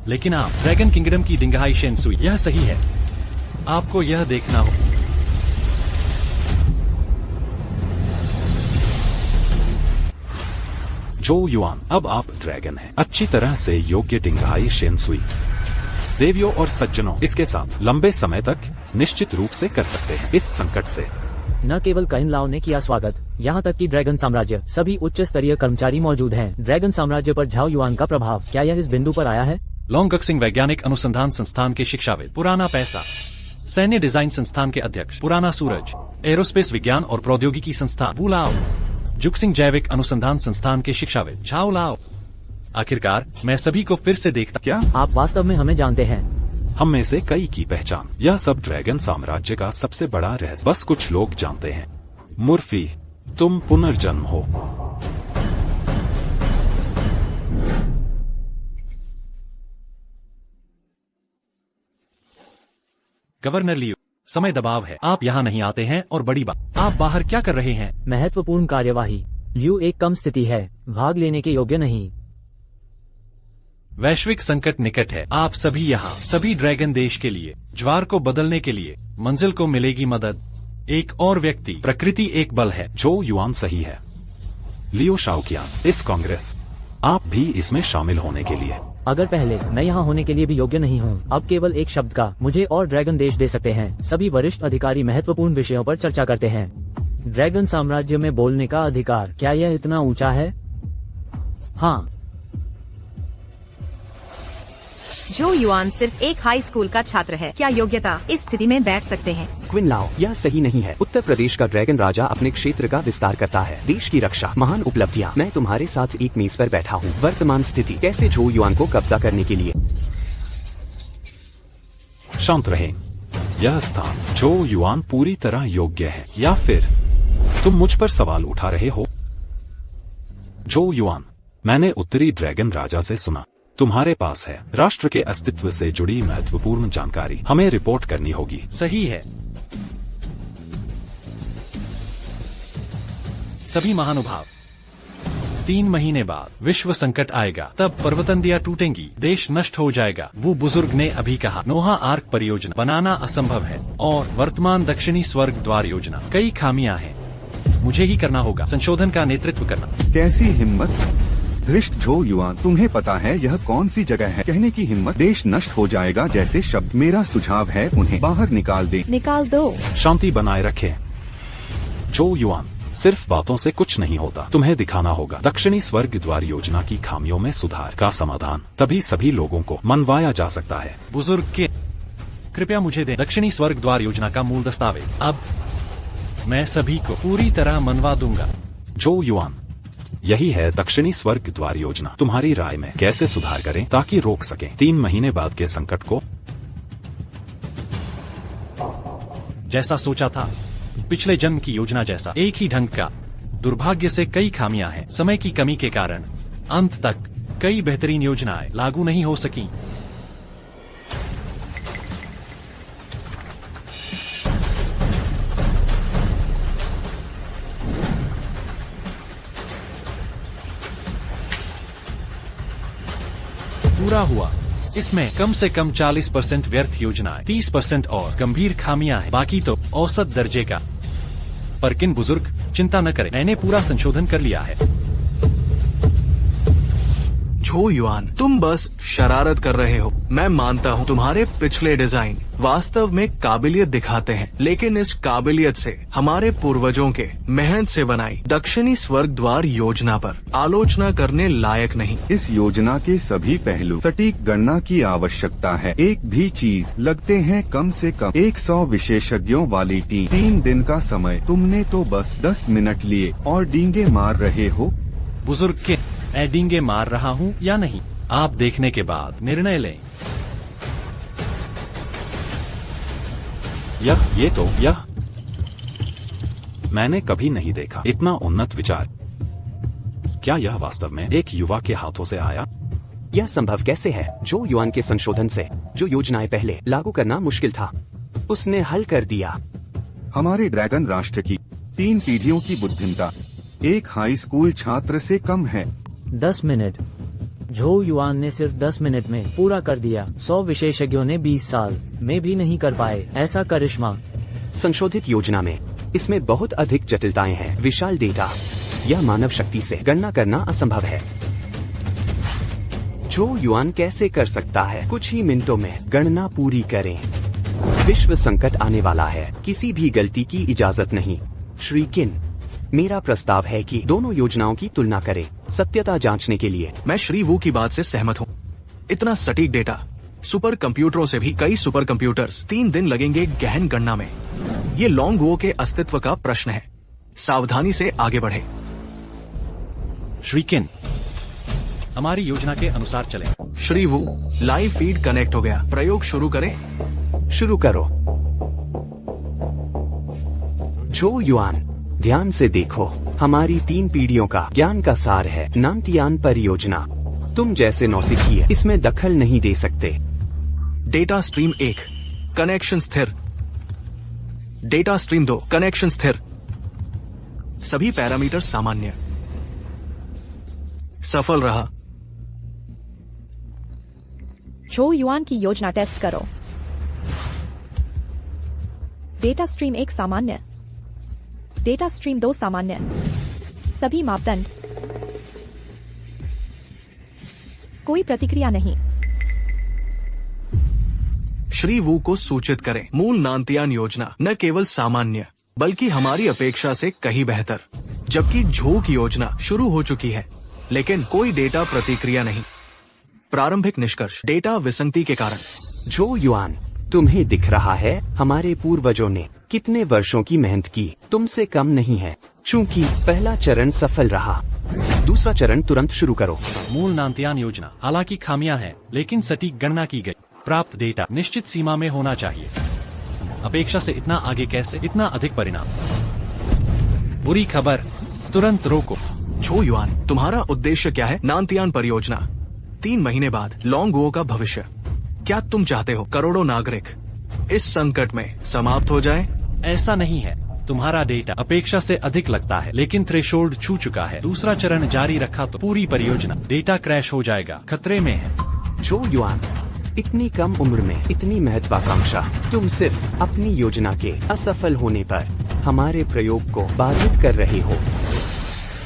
लेकिन आप ड्रैगन किंगडम की डिंगहाई शेंसुई, यह सही है। आपको यह देखना हो। झो युआन, अब आप ड्रैगन हैं, अच्छी तरह से योग्य डिंगहाई शेंसुई। देवियों और सज्जनों, इसके साथ लंबे समय तक निश्चित रूप से कर सकते हैं। इस संकट से न केवल क्विन लाओ ने किया स्वागत, यहाँ तक कि ड्रैगन साम्राज्य, सभी उच्च स्तरीय कर्मचारी मौजूद हैं। ड्रैगन साम्राज्य पर झाओ युआन का प्रभाव, क्या यह इस बिंदु पर आया है? लोंगक्सिंग वैज्ञानिक अनुसंधान संस्थान के शिक्षाविद, पुराना पैसा। सैन्य डिजाइन संस्थान के अध्यक्ष, पुराना सूरज। एरोस्पेस विज्ञान और प्रौद्योगिकी संस्थान, वू लाओ। जुक्सिंग जैविक अनुसंधान संस्थान के शिक्षाविद, झाओ लाओ। आखिरकार मैं सभी को फिर से देखता। क्या आप वास्तव में हमें जानते हैं? हम में से कई की पहचान। यह सब ड्रैगन साम्राज्य का सबसे बड़ा रहस्य बस कुछ लोग जानते हैं। मुर्फी, तुम पुनर्जन्म हो। गवर्नर लियो, समय दबाव है। आप यहाँ नहीं आते हैं और बड़ी बात, आप बाहर क्या कर रहे हैं? महत्वपूर्ण कार्यवाही। लियू एक कम स्थिति है, भाग लेने के योग्य नहीं। वैश्विक संकट निकट है। आप सभी यहाँ, सभी ड्रैगन देश के लिए, ज्वार को बदलने के लिए, मंजिल को मिलेगी मदद। एक और व्यक्ति, प्रकृति एक बल है। जो युआन सही है। लियो शाओकियान, इस कांग्रेस, आप भी इसमें शामिल होने के लिए। अगर पहले मैं यहाँ होने के लिए भी योग्य नहीं हूँ, अब केवल एक शब्द का मुझे और ड्रैगन देश दे सकते हैं। सभी वरिष्ठ अधिकारी महत्वपूर्ण विषयों पर चर्चा करते हैं। ड्रैगन साम्राज्य में बोलने का अधिकार, क्या यह इतना ऊंचा है? हाँ। जो युआन सिर्फ एक हाई स्कूल का छात्र है, क्या योग्यता इस स्थिति में बैठ सकते हैं? क्विन लाओ, यह सही नहीं है। उत्तर प्रदेश का ड्रैगन राजा अपने क्षेत्र का विस्तार करता है। देश की रक्षा, महान उपलब्धियां। मैं तुम्हारे साथ एक मेज पर बैठा हूँ। वर्तमान स्थिति, कैसे झो युआन को कब्जा करने के लिए। शांत रहें। यह स्थान जो युआन पूरी तरह योग्य है, या फिर तुम मुझ पर सवाल उठा रहे हो? जो युआन, मैंने उत्तरी ड्रैगन राजा से सुना तुम्हारे पास है राष्ट्र के अस्तित्व से जुड़ी महत्वपूर्ण जानकारी, हमें रिपोर्ट करनी होगी। सही है। सभी महानुभाव, 3 महीने बाद विश्व संकट आएगा, तब पर्वतंदियां टूटेंगी, देश नष्ट हो जाएगा। वो बुजुर्ग ने अभी कहा। नोहा आर्क परियोजना बनाना असंभव है और वर्तमान दक्षिणी स्वर्ग द्वार योजना, कई खामियां हैं। मुझे ही करना होगा, संशोधन का नेतृत्व करना। कैसी हिम्मत धृष्ट जो युआन, तुम्हें पता है यह कौन सी जगह है? कहने की हिम्मत। देश नष्ट हो जाएगा जैसे शब्द। मेरा सुझाव है उन्हें बाहर निकाल दे। निकाल दो। शांति बनाए रखें। जो युआन, सिर्फ बातों से कुछ नहीं होता, तुम्हें दिखाना होगा। दक्षिणी स्वर्ग द्वार योजना की खामियों में सुधार का समाधान, तभी सभी लोगों को मनवाया जा सकता है। बुजुर्ग के, कृपया मुझे दें दक्षिणी स्वर्ग द्वार योजना का मूल दस्तावेज। अब मैं सभी को पूरी तरह मनवा दूंगा। जो युआन, यही है दक्षिणी स्वर्ग द्वार योजना। तुम्हारी राय में कैसे सुधार करें ताकि रोक सकें 3 महीने बाद के संकट को? जैसा सोचा था, पिछले जन्म की योजना जैसा, एक ही ढंग का। दुर्भाग्य से कई खामियां हैं। समय की कमी के कारण अंत तक कई बेहतरीन योजनाएं लागू नहीं हो सकी। पूरा हुआ। इसमें कम से कम 40% व्यर्थ योजनाएं, 30% और गंभीर खामियां हैं, बाकी तो औसत दर्जे का। पर किन बुजुर्ग, चिंता न करें, मैंने पूरा संशोधन कर लिया है। झो युआन, तुम बस शरारत कर रहे हो। मैं मानता हूँ तुम्हारे पिछले डिजाइन वास्तव में काबिलियत दिखाते हैं, लेकिन इस काबिलियत से हमारे पूर्वजों के मेहनत से बनाई दक्षिणी स्वर्ग द्वार योजना पर आलोचना करने लायक नहीं। इस योजना के सभी पहलू सटीक गणना की आवश्यकता है। एक भी चीज लगते हैं कम से कम 100 विशेषज्ञों वाली टीम। 3 दिन का समय, तुमने तो बस 10 मिनट लिए और डींगे मार रहे हो। बुजुर्ग के, मैं डींगे मार रहा हूँ या नहीं, आप देखने के बाद निर्णय लें। यह मैंने कभी नहीं देखा इतना उन्नत विचार। क्या यह वास्तव में एक युवा के हाथों से आया? यह संभव कैसे है? जो युआन के संशोधन से जो योजनाएं पहले लागू करना मुश्किल था, उसने हल कर दिया। हमारे ड्रैगन राष्ट्र की 3 पीढ़ियों की बुद्धिमत्ता एक हाई स्कूल छात्र से कम है। 10 मिनट। झो युआन ने सिर्फ 10 मिनट में पूरा कर दिया। 100 विशेषज्ञों ने 20 साल में भी नहीं कर पाए ऐसा करिश्मा। संशोधित योजना में इसमें बहुत अधिक जटिलताएं हैं। विशाल डेटा, यह मानव शक्ति से गणना करना असंभव है। जो युआन कैसे कर सकता है? कुछ ही मिनटों में गणना पूरी करें। विश्व संकट आने वाला है, किसी भी गलती की इजाजत नहीं। श्री किन, मेरा प्रस्ताव है कि दोनों योजनाओं की तुलना करें सत्यता जांचने के लिए। मैं श्री वू की बात से सहमत हूँ। इतना सटीक डेटा, सुपर कंप्यूटरों से भी कई सुपर कंप्यूटर्स 3 दिन लगेंगे गहन गणना में। ये लॉन्ग वू के अस्तित्व का प्रश्न है। सावधानी से आगे बढ़े। श्री किन, हमारी योजना के अनुसार चलें। श्री वू, लाइव फीड कनेक्ट हो गया। प्रयोग शुरू करें। शुरू करो। जो युआन, ध्यान से देखो, हमारी 3 पीढ़ियों का ज्ञान का सार है। नामतियान परियोजना, तुम जैसे नौसिखिए इसमें दखल नहीं दे सकते। डेटा स्ट्रीम 1, कनेक्शन स्थिर। डेटा स्ट्रीम 2, कनेक्शन स्थिर। सभी पैरामीटर सामान्य। सफल रहा। झो युआन की योजना टेस्ट करो। डेटा स्ट्रीम 1 सामान्य। डेटा स्ट्रीम 2 सामान्य, सभी मापदंड, कोई प्रतिक्रिया नहीं। श्री वू को सूचित करें, मूल नानतियान योजना न केवल सामान्य बल्कि हमारी अपेक्षा से कहीं बेहतर, जबकि झो की योजना शुरू हो चुकी है लेकिन कोई डेटा प्रतिक्रिया नहीं। प्रारंभिक निष्कर्ष, डेटा विसंगति के कारण। जो युआन, तुम्हें दिख रहा है हमारे पूर्वजों ने कितने वर्षों की मेहनत की, तुमसे कम नहीं है। चूंकि पहला चरण सफल रहा, दूसरा चरण तुरंत शुरू करो। मूल नानतियान योजना, हालांकि खामियां हैं लेकिन सटीक गणना की गई। प्राप्त डेटा निश्चित सीमा में होना चाहिए। अपेक्षा से इतना आगे कैसे, इतना अधिक परिणाम। बुरी खबर, तुरंत रोको। झो युआन, तुम्हारा उद्देश्य क्या है? नानतियान परियोजना 3 महीने बाद लॉन्गुओ का भविष्य। क्या तुम चाहते हो करोड़ों नागरिक इस संकट में समाप्त हो जाएं? ऐसा नहीं है। तुम्हारा डेटा अपेक्षा से अधिक लगता है लेकिन थ्रेशोल्ड छू चुका है। दूसरा चरण जारी रखा तो पूरी परियोजना डेटा क्रैश हो जाएगा, खतरे में है। जो युआन, इतनी कम उम्र में इतनी महत्वाकांक्षा, तुम सिर्फ अपनी योजना के असफल होने पर हमारे प्रयोग को बाधित कर रहे हो।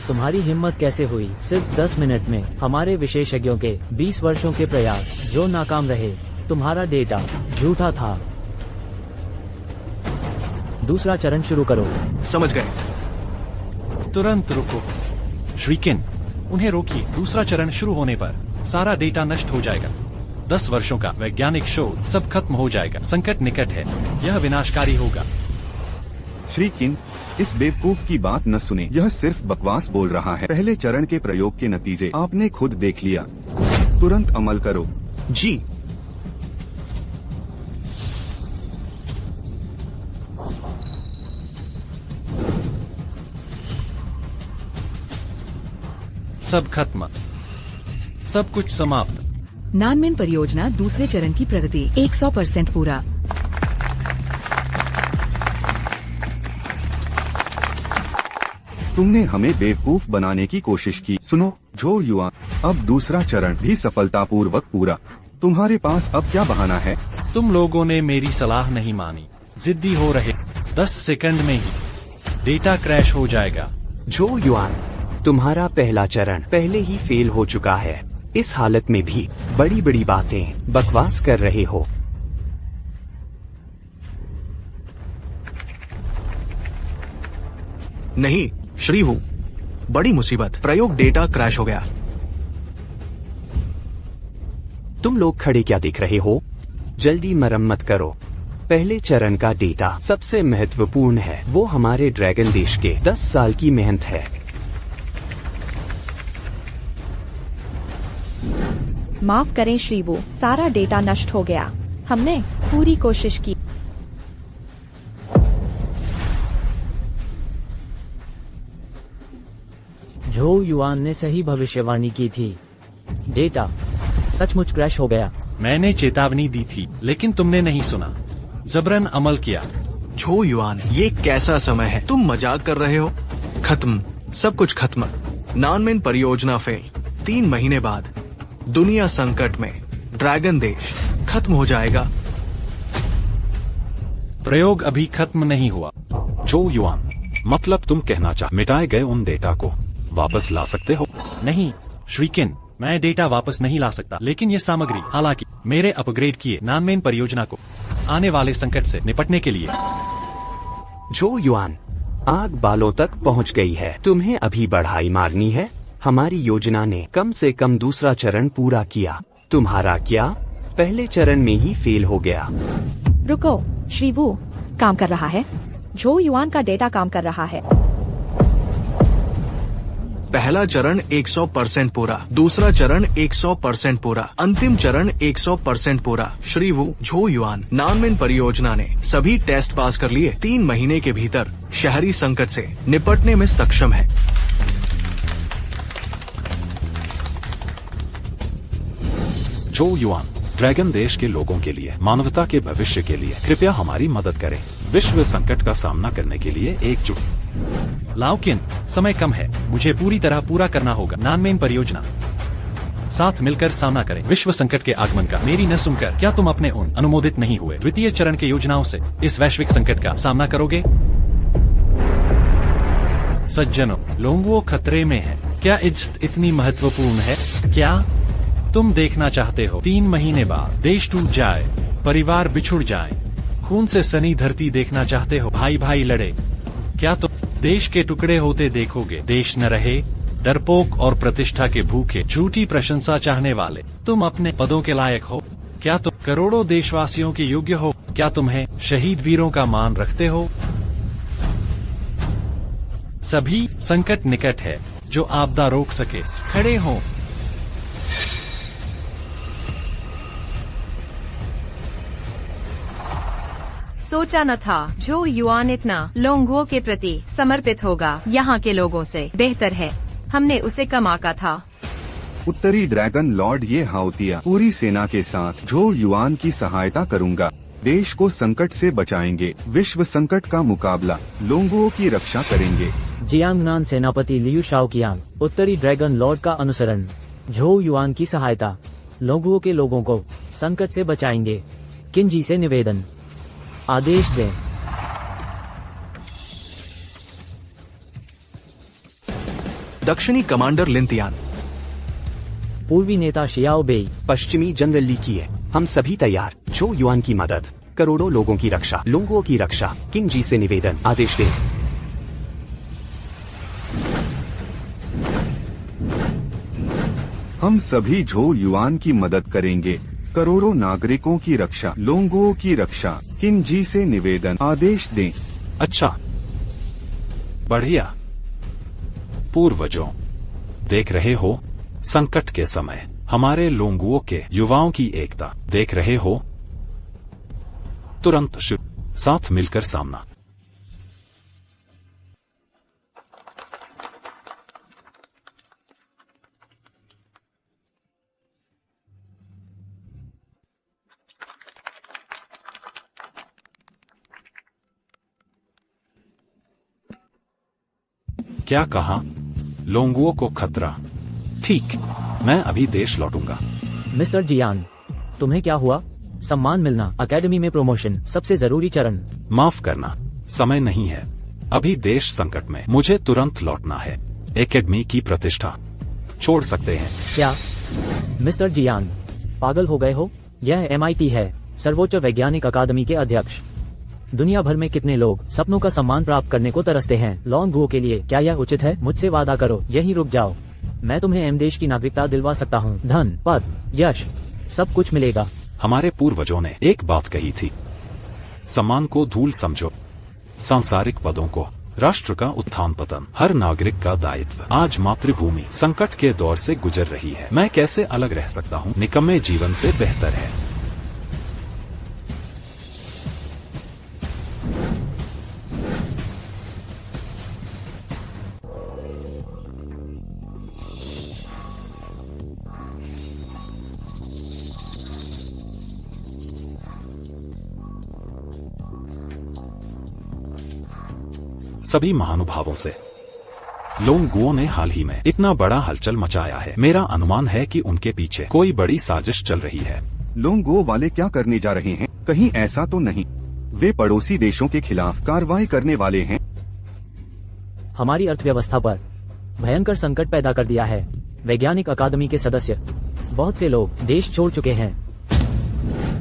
तुम्हारी हिम्मत कैसे हुई? सिर्फ 10 मिनट में हमारे विशेषज्ञों के 20 वर्षों के प्रयास जो नाकाम रहे। तुम्हारा डेटा झूठा था। दूसरा चरण शुरू करो। समझ गए। तुरंत रुको। श्रीकिन, उन्हें रोकिए। दूसरा चरण शुरू होने पर सारा डेटा नष्ट हो जाएगा। 10 वर्षों का वैज्ञानिक शोध सब खत्म हो जाएगा। संकट निकट है, यह विनाशकारी होगा। श्री किन, इस बेवकूफ की बात न सुने, यह सिर्फ बकवास बोल रहा है। पहले चरण के प्रयोग के नतीजे आपने खुद देख लिया। तुरंत अमल करो। जी। सब खत्म, सब कुछ समाप्त। नानमेन परियोजना दूसरे चरण की प्रगति 100% पूरा। तुमने हमें बेवकूफ बनाने की कोशिश की। सुनो झो युआन, अब दूसरा चरण भी सफलतापूर्वक पूरा। तुम्हारे पास अब क्या बहाना है? तुम लोगों ने मेरी सलाह नहीं मानी, जिद्दी हो रहे। 10 सेकंड में ही डेटा क्रैश हो जाएगा। जो युआन, तुम्हारा पहला चरण पहले ही फेल हो चुका है। इस हालत में भी बड़ी बड़ी बातें बकवास कर रहे हो। नहीं श्री वू, बड़ी मुसीबत, प्रयोग डेटा क्रैश हो गया। तुम लोग खड़े क्या देख रहे हो? जल्दी मरम्मत करो। पहले चरण का डेटा सबसे महत्वपूर्ण है। वो हमारे ड्रैगन देश के 10 साल की मेहनत है। माफ करें श्री वू, सारा डेटा नष्ट हो गया। हमने पूरी कोशिश की। झो युआन ने सही भविष्यवाणी की थी। डेटा सचमुच क्रैश हो गया। मैंने चेतावनी दी थी लेकिन तुमने नहीं सुना, जबरन अमल किया। झो युआन, ये कैसा समय है? तुम मजाक कर रहे हो? खत्म, सब कुछ खत्म। नानमेन परियोजना फेल। 3 महीने बाद दुनिया संकट में, ड्रैगन देश खत्म हो जाएगा। प्रयोग अभी खत्म नहीं हुआ। जो युआन, मतलब तुम कहना मिटाए गए उन डेटा को वापस ला सकते हो? नहीं श्रीकिन, मैं डेटा वापस नहीं ला सकता, लेकिन ये सामग्री, हालांकि मेरे अपग्रेड किए नानमेन परियोजना को आने वाले संकट से निपटने के लिए। जो युआन, आग बालों तक पहुंच गई है। तुम्हें अभी बढ़ाई मारनी है। हमारी योजना ने कम से कम दूसरा चरण पूरा किया। तुम्हारा क्या? पहले चरण में ही फेल हो गया। रुको श्री वू, काम कर रहा है। झो युआन का डेटा काम कर रहा है। पहला चरण 100% पूरा, दूसरा चरण 100% पूरा, अंतिम चरण 100% पूरा। श्री वू, झो युआन, नानमेन परियोजना ने सभी टेस्ट पास कर लिए। 3 महीने के भीतर शहरी संकट से निपटने में सक्षम है। जो युआन, ड्रैगन देश के लोगों के लिए, मानवता के भविष्य के लिए कृपया हमारी मदद करें। विश्व संकट का सामना करने के लिए एकजुट। लाओकिन, समय कम है, मुझे पूरी तरह पूरा करना होगा। नानमेन परियोजना, साथ मिलकर सामना करें विश्व संकट के आगमन का। मेरी न सुनकर क्या तुम अपने उन अनुमोदित नहीं हुए द्वितीय चरण के योजनाओं से इस वैश्विक संकट का सामना करोगे? सज्जनों, लोंगुओ खतरे में है। क्या इज्जत इतनी महत्वपूर्ण है? क्या तुम देखना चाहते हो 3 महीने बाद देश टूट जाए, परिवार बिछुड़ जाए, खून से सनी धरती देखना चाहते हो? भाई भाई लड़े, क्या तुम देश के टुकड़े होते देखोगे? देश न रहे, डरपोक और प्रतिष्ठा के भूखे, झूठी प्रशंसा चाहने वाले। तुम अपने पदों के लायक हो? क्या तुम करोड़ों देशवासियों के योग्य हो? क्या तुम्हें शहीद वीरों का मान रखते हो? सभी संकट निकट है, जो आपदा रोक सके खड़े हों। सोचा न था जो युआन इतना लोंगुओ के प्रति समर्पित होगा। यहाँ के लोगों से बेहतर है, हमने उसे कम आंका था। उत्तरी ड्रैगन लॉर्ड ये हाउतिया पूरी सेना के साथ झो युआन की सहायता करूंगा। देश को संकट से बचाएंगे, विश्व संकट का मुकाबला, लोंगुओ की रक्षा करेंगे। जियांगनान सेनापति लियू शाओकियांग, उत्तरी ड्रैगन लॉर्ड का अनुसरण, झो युआन की सहायता, लोंगुओ के लोगों को संकट से बचाएंगे। किनजी से निवेदन, आदेश दें। दक्षिणी कमांडर लिंतियान, पूर्वी नेता शियाओ बेई, पश्चिमी जनरल ली की है। हम सभी तैयार। झो युआन की मदद, करोड़ों लोगों की रक्षा, लोंगुओ की रक्षा। किंग जी से निवेदन, आदेश दें। हम सभी झो युआन की मदद करेंगे, करोड़ों नागरिकों की रक्षा, लोंगुओ की रक्षा। किंग जी से निवेदन, आदेश दें। अच्छा, बढ़िया। पूर्वजों, देख रहे हो संकट के समय हमारे लोंगुओ के युवाओं की एकता देख रहे हो? तुरंत साथ मिलकर सामना। क्या कहा? लोंगुओ को खतरा? ठीक, मैं अभी देश लौटूंगा। मिस्टर जियान, तुम्हें क्या हुआ? सम्मान मिलना, एकेडमी में प्रमोशन, सबसे जरूरी चरण। माफ करना, समय नहीं है। अभी देश संकट में, मुझे तुरंत लौटना है। एकेडमी की प्रतिष्ठा छोड़ सकते हैं क्या मिस्टर जियान पागल हो गए हो? यह MIT है, सर्वोच्च वैज्ञानिक अकादमी के अध्यक्ष। दुनिया भर में कितने लोग सपनों का सम्मान प्राप्त करने को तरसते हैं। लोंगुओ के लिए क्या यह उचित है? मुझसे वादा करो, यहीं रुक जाओ। मैं तुम्हें देश की नागरिकता दिलवा सकता हूँ। धन, पद, यश, सब कुछ मिलेगा। हमारे पूर्वजों ने एक बात कही थी, सम्मान को धूल समझो, सांसारिक पदों को। राष्ट्र का उत्थान पतन हर नागरिक का दायित्व। आज मातृभूमि संकट के दौर से गुजर रही है। मैं कैसे अलग रह सकता हूँ? निकम्मे जीवन से बेहतर है। सभी महानुभावों से लोंगुओ ने हाल ही में इतना बड़ा हलचल मचाया है। मेरा अनुमान है कि उनके पीछे कोई बड़ी साजिश चल रही है। लोंगुओ वाले क्या करने जा रहे हैं? कहीं ऐसा तो नहीं वे पड़ोसी देशों के खिलाफ कार्रवाई करने वाले हैं? हमारी अर्थव्यवस्था पर भयंकर संकट पैदा कर दिया है। वैज्ञानिक अकादमी के सदस्य, बहुत से लोग देश छोड़ चुके हैं।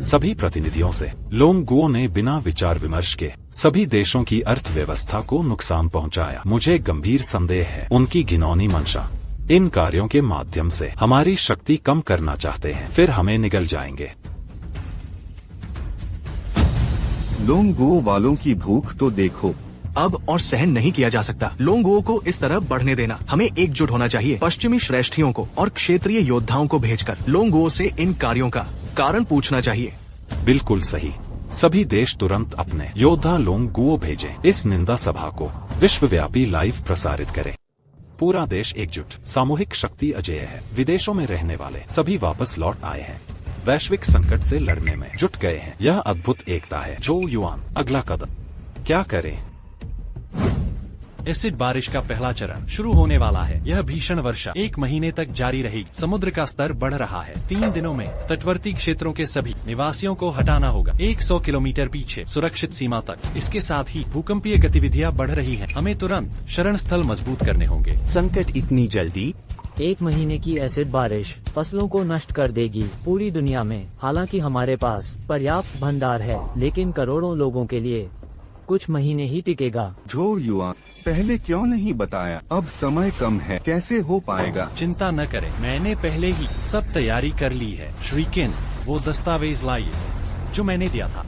सभी प्रतिनिधियों से लोंगुओ ने बिना विचार विमर्श के सभी देशों की अर्थव्यवस्था को नुकसान पहुंचाया। मुझे गंभीर संदेह है उनकी घिनौनी मंशा। इन कार्यों के माध्यम से हमारी शक्ति कम करना चाहते हैं, फिर हमें निगल जाएंगे। लोंगुओ वालों की भूख तो देखो। अब और सहन नहीं किया जा सकता लोंगुओ को इस तरह बढ़ने देना। हमें एकजुट होना चाहिए, पश्चिमी श्रेष्ठियों को और क्षेत्रीय योद्धाओं को भेजकर लोंगुओ से इन कार्यों का कारण पूछना चाहिए। बिल्कुल सही। सभी देश तुरंत अपने योद्धा लोंगुओ भेजें। इस निंदा सभा को विश्वव्यापी लाइव प्रसारित करें। पूरा देश एकजुट, सामूहिक शक्ति अजेय है। विदेशों में रहने वाले सभी वापस लौट आए हैं, वैश्विक संकट से लड़ने में जुट गए हैं। यह अद्भुत एकता है। झो युआन, अगला कदम क्या करें? एसिड बारिश का पहला चरण शुरू होने वाला है। यह भीषण वर्षा 1 महीने तक जारी रहेगी। समुद्र का स्तर बढ़ रहा है। 3 दिनों में तटवर्ती क्षेत्रों के सभी निवासियों को हटाना होगा 100 किलोमीटर पीछे सुरक्षित सीमा तक। इसके साथ ही भूकंपीय गतिविधियां बढ़ रही हैं। हमें तुरंत शरण स्थल मजबूत करने होंगे। संकट इतनी जल्दी? 1 महीने की एसिड बारिश फसलों को नष्ट कर देगी पूरी दुनिया में। हालांकि हमारे पास पर्याप्त भंडार है, लेकिन करोड़ों लोगों के लिए कुछ महीने ही टिकेगा। जो युवा पहले क्यों नहीं बताया? अब समय कम है, कैसे हो पाएगा? चिंता न करें, मैंने पहले ही सब तैयारी कर ली है। श्री किन, वो दस्तावेज लाइए जो मैंने दिया था।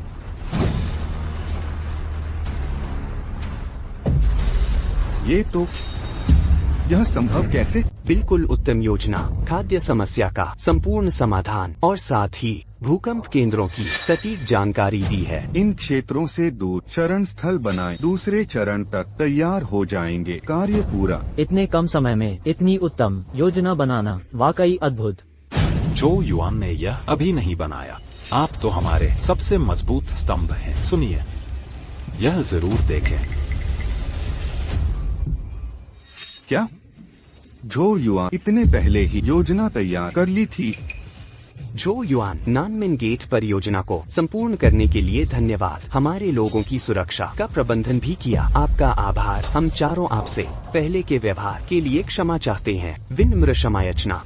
यह संभव कैसे? बिल्कुल उत्तम योजना, खाद्य समस्या का संपूर्ण समाधान और साथ ही भूकंप केंद्रों की सटीक जानकारी दी है। इन क्षेत्रों से दूर शरण स्थल बनाएं, दूसरे चरण तक तैयार हो जाएंगे। कार्य पूरा। इतने कम समय में इतनी उत्तम योजना बनाना वाकई अद्भुत। जो युवान ने यह अभी नहीं बनाया, आप तो हमारे सबसे मजबूत स्तंभ हैं। सुनिए, यह जरूर देखें। क्या जो युवा इतने पहले ही योजना तैयार कर ली थी? जो युआन, नानमिन गेट परियोजना को संपूर्ण करने के लिए धन्यवाद। हमारे लोगों की सुरक्षा का प्रबंधन भी किया। आपका आभार। हम चारों आपसे पहले के व्यवहार के लिए क्षमा चाहते हैं। विनम्र क्षमायाचना।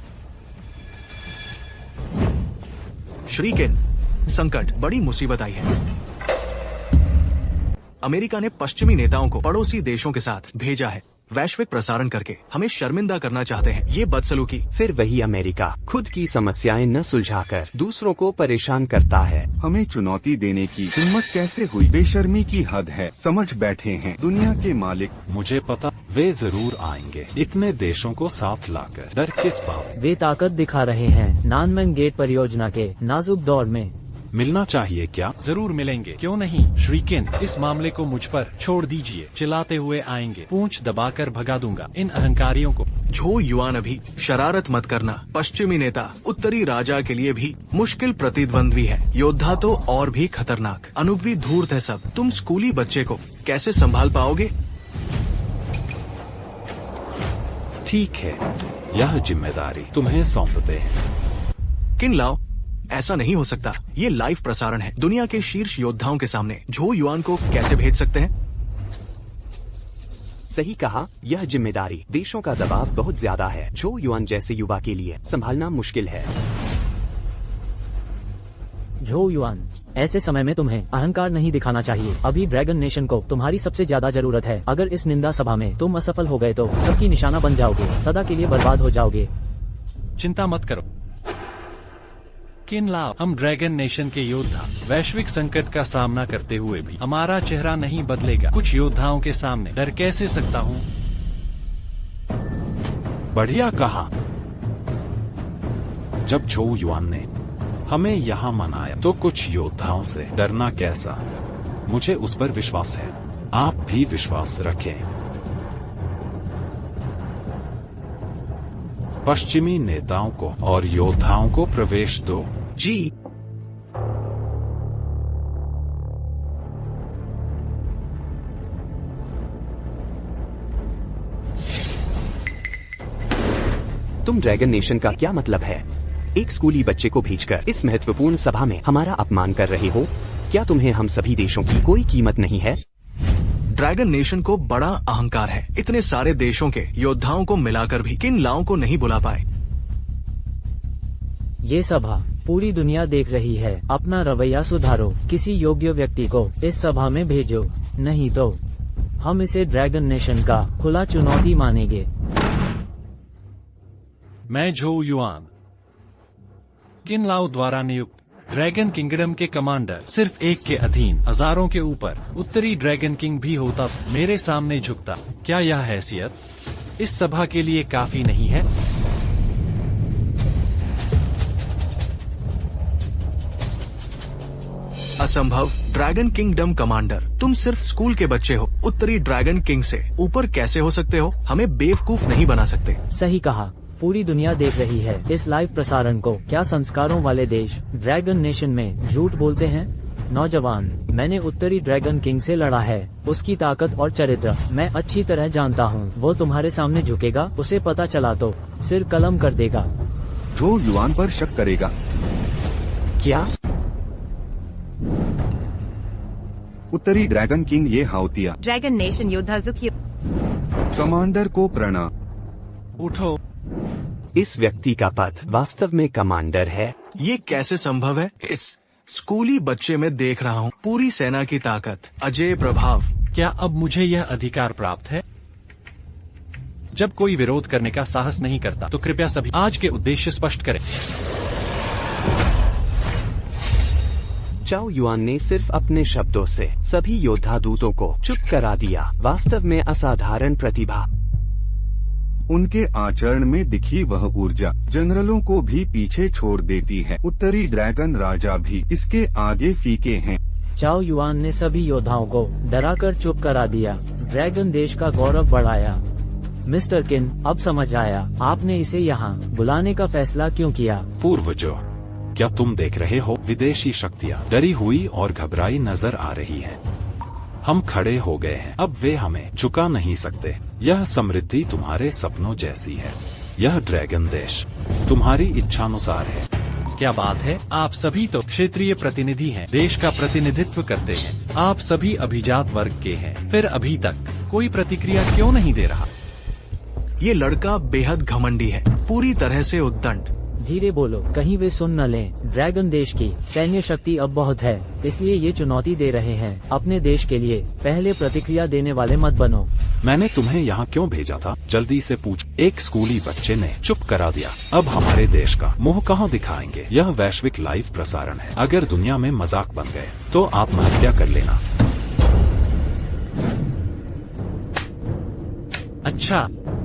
श्री किन, संकट, बड़ी मुसीबत आई है। अमेरिका ने पश्चिमी नेताओं को पड़ोसी देशों के साथ भेजा है। वैश्विक प्रसारण करके हमें शर्मिंदा करना चाहते हैं। ये बदसलूकी। फिर वही अमेरिका खुद की समस्याएं न सुलझाकर दूसरों को परेशान करता है। हमें चुनौती देने की हिम्मत कैसे हुई? बेशर्मी की हद है। समझ बैठे हैं दुनिया के मालिक। मुझे पता, वे जरूर आएंगे। इतने देशों को साथ लाकर डर किस बात? वे ताकत दिखा रहे हैं नानमिन गेट परियोजना के नाजुक दौर में। मिलना चाहिए क्या? जरूर मिलेंगे, क्यों नहीं। श्री किन, इस मामले को मुझ पर छोड़ दीजिए। चिल्लाते हुए आएंगे, पूंछ दबाकर भगा दूंगा इन अहंकारियों को। जो युवान, अभी शरारत मत करना। पश्चिमी नेता उत्तरी राजा के लिए भी मुश्किल प्रतिद्वंद्वी है। योद्धा तो और भी खतरनाक। अनुग्रही धूर्त है सब। तुम स्कूली बच्चे को कैसे संभाल पाओगे? ठीक है, यह जिम्मेदारी तुम्हें सौंपते हैं। किन लाओ, ऐसा नहीं हो सकता। ये लाइव प्रसारण है दुनिया के शीर्ष योद्धाओं के सामने। जो युवान को कैसे भेज सकते हैं? सही कहा, यह जिम्मेदारी। देशों का दबाव बहुत ज्यादा है। जो युवान जैसे युवा के लिए संभालना मुश्किल है। जो युवान, ऐसे समय में तुम्हें अहंकार नहीं दिखाना चाहिए। अभी ड्रैगन नेशन को तुम्हारी सबसे ज्यादा जरूरत है। अगर इस निंदा सभा में तुम असफल हो गए तो सबकी निशाना बन जाओगे, सदा के लिए बर्बाद हो जाओगे। चिंता मत करो किन लाओ, हम ड्रैगन नेशन के योद्धा। वैश्विक संकट का सामना करते हुए भी हमारा चेहरा नहीं बदलेगा। कुछ योद्धाओं के सामने डर कैसे सकता हूँ? बढ़िया कहा। जब जो युवान ने हमें यहाँ मनाया तो कुछ योद्धाओं से डरना कैसा? मुझे उस पर विश्वास है। आप भी विश्वास रखें। पश्चिमी नेताओं को और योद्धाओं को प्रवेश दो। जी। तुम ड्रैगन नेशन का क्या मतलब है? एक स्कूली बच्चे को भेजकर इस महत्वपूर्ण सभा में हमारा अपमान कर रहे हो? क्या तुम्हें हम सभी देशों की कोई कीमत नहीं है? ड्रैगन नेशन को बड़ा अहंकार है। इतने सारे देशों के योद्धाओं को मिलाकर भी किन लाओं को नहीं बुला पाए। ये सभा पूरी दुनिया देख रही है। अपना रवैया सुधारो। किसी योग्य व्यक्ति को इस सभा में भेजो, नहीं तो हम इसे ड्रैगन नेशन का खुला चुनौती मानेंगे। मैं जो युआन, किन लाओ द्वारा नियुक्त ड्रैगन किंगडम के कमांडर, सिर्फ एक के अधीन हजारों के ऊपर उत्तरी ड्रैगन किंग भी होता मेरे सामने झुकता। क्या यह हैसियत इस सभा के लिए काफी नहीं है? असंभव। ड्रैगन किंगडम कमांडर, तुम सिर्फ स्कूल के बच्चे हो। उत्तरी ड्रैगन किंग से ऊपर कैसे हो सकते हो? हमें बेवकूफ नहीं बना सकते। सही कहा, पूरी दुनिया देख रही है इस लाइव प्रसारण को। क्या संस्कारों वाले देश ड्रैगन नेशन में झूठ बोलते हैं? नौजवान, मैंने उत्तरी ड्रैगन किंग से लड़ा है। उसकी ताकत और चरित्र मैं अच्छी तरह जानता हूँ। वो तुम्हारे सामने झुकेगा, उसे पता चला तो सिर कलम कर देगा। जो युआन पर शक करेगा। क्या? उत्तरी ड्रैगन किंग ये हाउतिया। ड्रैगन नेशन योद्धा जुकियो। कमांडर को प्रणाम। उठो। इस व्यक्ति का पद वास्तव में कमांडर है। ये कैसे संभव है? इस स्कूली बच्चे में देख रहा हूँ पूरी सेना की ताकत, अजय प्रभाव। क्या अब मुझे यह अधिकार प्राप्त है? जब कोई विरोध करने का साहस नहीं करता तो कृपया सभी आज के उद्देश्य स्पष्ट करें। चाओ युआन ने सिर्फ अपने शब्दों से सभी योद्धा दूतों को चुप करा दिया। वास्तव में असाधारण प्रतिभा। उनके आचरण में दिखी वह ऊर्जा जनरलों को भी पीछे छोड़ देती है। उत्तरी ड्रैगन राजा भी इसके आगे फीके हैं। चाओ युआन ने सभी योद्धाओं को डराकर चुप करा दिया। ड्रैगन देश का गौरव बढ़ाया। मिस्टर किन, अब समझ आया आपने इसे यहाँ बुलाने का फैसला क्यों किया। पूर्वजों, क्या तुम देख रहे हो? विदेशी शक्तियाँ डरी हुई और घबराई नजर आ रही हैं। हम खड़े हो गए हैं, अब वे हमें झुका नहीं सकते। यह समृद्धि तुम्हारे सपनों जैसी है। यह ड्रैगन देश तुम्हारी इच्छानुसार है। क्या बात है, आप सभी तो क्षेत्रीय प्रतिनिधि हैं, देश का प्रतिनिधित्व करते हैं। आप सभी अभिजात वर्ग के हैं, फिर अभी तक कोई प्रतिक्रिया क्यों नहीं दे रहा? ये लड़का बेहद घमंडी है, पूरी तरह से उद्दंड। धीरे बोलो, कहीं वे सुन न लें। ड्रैगन देश की सैन्य शक्ति अब बहुत है, इसलिए ये चुनौती दे रहे हैं। अपने देश के लिए पहले प्रतिक्रिया देने वाले मत बनो। मैंने तुम्हें यहाँ क्यों भेजा था? जल्दी से पूछ। एक स्कूली बच्चे ने चुप करा दिया। अब हमारे देश का मुंह कहाँ दिखाएंगे? यह वैश्विक लाइव प्रसारण है। अगर दुनिया में मजाक बन गए तो आत्महत्या कर लेना। अच्छा,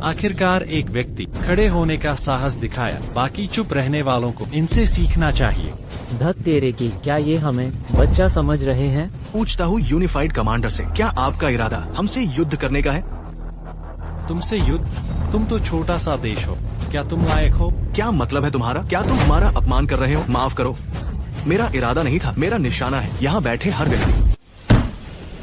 आखिरकार एक व्यक्ति खड़े होने का साहस दिखाया। बाकी चुप रहने वालों को इनसे सीखना चाहिए। धत तेरे की, क्या ये हमें बच्चा समझ रहे हैं? पूछता हूँ यूनिफाइड कमांडर से, क्या आपका इरादा हमसे युद्ध करने का है? तुमसे युद्ध? तुम तो छोटा सा देश हो, क्या तुम लायक हो? क्या मतलब है तुम्हारा? क्या तुम हमारा अपमान कर रहे हो? माफ करो, मेरा इरादा नहीं था, मेरा निशाना है यहाँ बैठे हर व्यक्ति।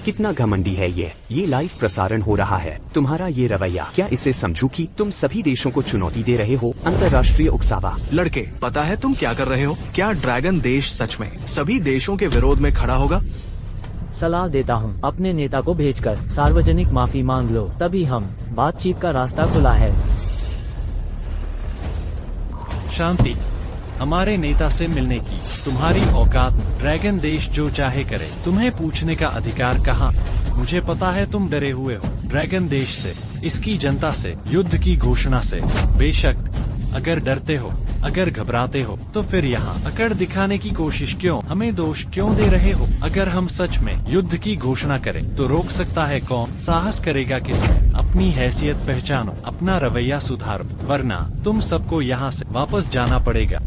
कितना घमंडी है ये लाइव प्रसारण हो रहा है। तुम्हारा ये रवैया, क्या इसे समझू कि तुम सभी देशों को चुनौती दे रहे हो? अंतर्राष्ट्रीय उकसावा। लड़के, पता है तुम क्या कर रहे हो? क्या ड्रैगन देश सच में सभी देशों के विरोध में खड़ा होगा? सलाह देता हूँ, अपने नेता को भेजकर सार्वजनिक माफी मांग लो, तभी हम बातचीत का रास्ता खुला है। शांति। हमारे नेता से मिलने की तुम्हारी औकात। ड्रैगन देश जो चाहे करे, तुम्हें पूछने का अधिकार कहाँ? मुझे पता है तुम डरे हुए हो ड्रैगन देश से, इसकी जनता से, युद्ध की घोषणा से। बेशक, अगर डरते हो, अगर घबराते हो, तो फिर यहाँ अकड़ दिखाने की कोशिश क्यों? हमें दोष क्यों दे रहे हो? अगर हम सच में युद्ध की घोषणा करें तो रोक सकता है कौन? साहस करेगा किसमें? अपनी हैसियत पहचानो, अपना रवैया सुधारो, वरना तुम सबको यहाँ से वापस जाना पड़ेगा।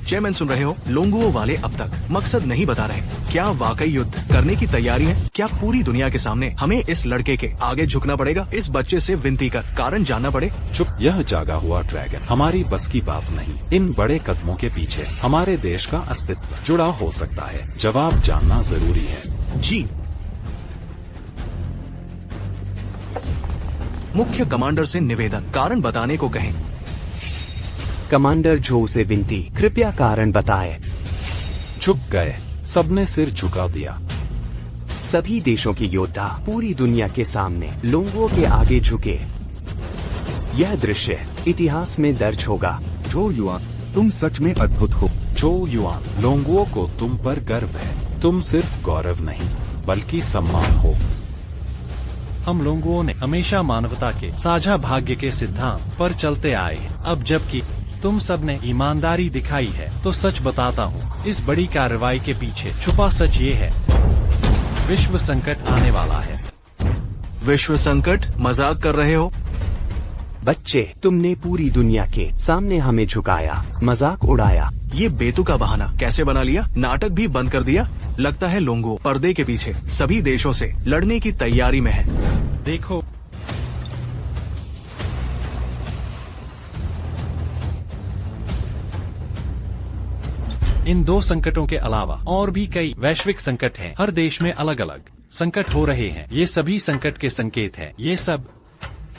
चेयरमैन सुन रहे हो? लोंगुओ वाले अब तक मकसद नहीं बता रहे। क्या वाकई युद्ध करने की तैयारी है? क्या पूरी दुनिया के सामने हमें इस लड़के के आगे झुकना पड़ेगा? इस बच्चे से विनती कर कारण जानना पड़े। चुप। यह जागा हुआ ड्रैगन हमारी बस की बात नहीं। इन बड़े कदमों के पीछे हमारे देश का अस्तित्व जुड़ा हो सकता है। जवाब जानना जरूरी है। जी। मुख्य कमांडर से निवेदन, कारण बताने को कहें। कमांडर जो से विनती, कृपया कारण बताएं। चुप गए, सबने सिर झुका दिया। सभी देशों की योद्धा पूरी दुनिया के सामने लोंगुओ के आगे झुके। यह दृश्य इतिहास में दर्ज होगा। जो युआन, तुम सच में अद्भुत हो। जो युआन, लोंगुओ को तुम पर गर्व है। तुम सिर्फ गौरव नहीं बल्कि सम्मान हो। हम लोगों ने हमेशा मानवता के साझा भाग्य के सिद्धांत पर चलते आए हैं। अब जबकि तुम सब ने ईमानदारी दिखाई है, तो सच बताता हूँ, इस बड़ी कार्रवाई के पीछे छुपा सच ये है, विश्व संकट आने वाला है। विश्व संकट? मजाक कर रहे हो? बच्चे, तुमने पूरी दुनिया के सामने हमें झुकाया, मजाक उड़ाया। ये बेतुका बहाना कैसे बना लिया? नाटक भी बंद कर दिया। लगता है लोंगो पर्दे के पीछे सभी देशों से लड़ने की तैयारी में है। देखो, इन 2 संकटों के अलावा और भी कई वैश्विक संकट हैं। हर देश में अलग अलग संकट हो रहे हैं। ये सभी संकट के संकेत हैं। ये सब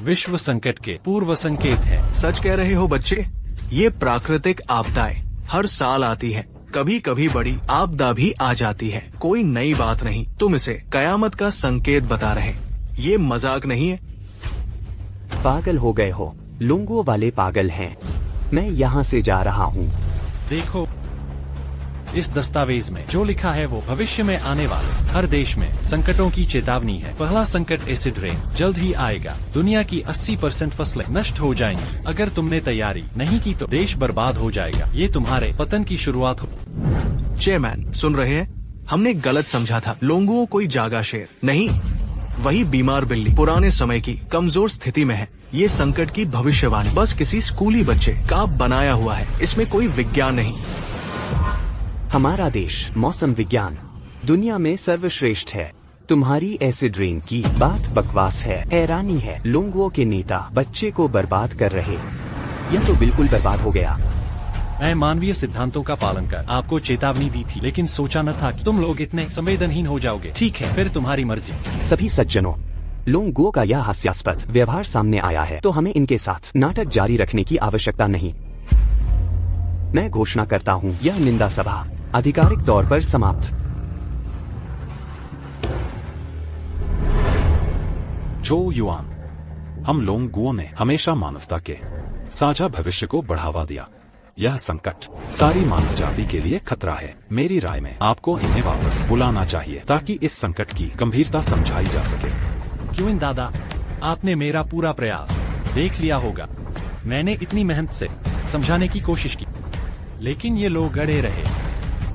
विश्व संकट के पूर्व संकेत हैं। सच कह रहे हो बच्चे, ये प्राकृतिक आपदाएं हर साल आती है। कभी कभी बड़ी आपदा भी आ जाती है। कोई नई बात नहीं, तुम इसे कयामत का संकेत बता रहे। ये मजाक नहीं है। पागल हो गए हो, लोंगो वाले पागल हैं। मैं यहाँ से जा रहा हूँ। देखो, इस दस्तावेज में जो लिखा है वो भविष्य में आने वाले हर देश में संकटों की चेतावनी है। पहला संकट एसिड रेन जल्द ही आएगा। दुनिया की 80% फसलें नष्ट हो जाएंगी। अगर तुमने तैयारी नहीं की तो देश बर्बाद हो जाएगा। ये तुम्हारे पतन की शुरुआत हो। चेयरमैन सुन रहे हैं? हमने गलत समझा था। लोंगो कोई जागा शेर नहीं, वही बीमार बिल्ली पुराने समय की कमजोर स्थिति में है। ये संकट की भविष्यवाणी बस किसी स्कूली बच्चे का बनाया हुआ है। इसमें कोई विज्ञान नहीं। हमारा देश मौसम विज्ञान दुनिया में सर्वश्रेष्ठ है। तुम्हारी एसिड रेन की बात बकवास है, हैरानी है। लोंगो के नेता बच्चे को बर्बाद कर रहे। यह तो बिल्कुल बर्बाद हो गया। मैं मानवीय सिद्धांतों का पालन कर आपको चेतावनी दी थी, लेकिन सोचा न था कि तुम लोग इतने संवेदनहीन हो जाओगे। ठीक है, फिर तुम्हारी मर्जी। सभी सज्जनों, लोंगो का यह हास्यास्पद व्यवहार सामने आया है तो हमें इनके साथ नाटक जारी रखने की आवश्यकता नहीं। मैं घोषणा करता हूँ, यह निंदा सभा आधिकारिक तौर पर समाप्त। जो युआन, हम लोंगुओं ने हमेशा मानवता के साझा भविष्य को बढ़ावा दिया। यह संकट सारी मानव जाति के लिए खतरा है। मेरी राय में आपको इन्हें वापस बुलाना चाहिए ताकि इस संकट की गंभीरता समझाई जा सके। क्यों दादा, आपने मेरा पूरा प्रयास देख लिया होगा। मैंने इतनी मेहनत से समझाने की कोशिश की, लेकिन ये लोग अड़े रहे।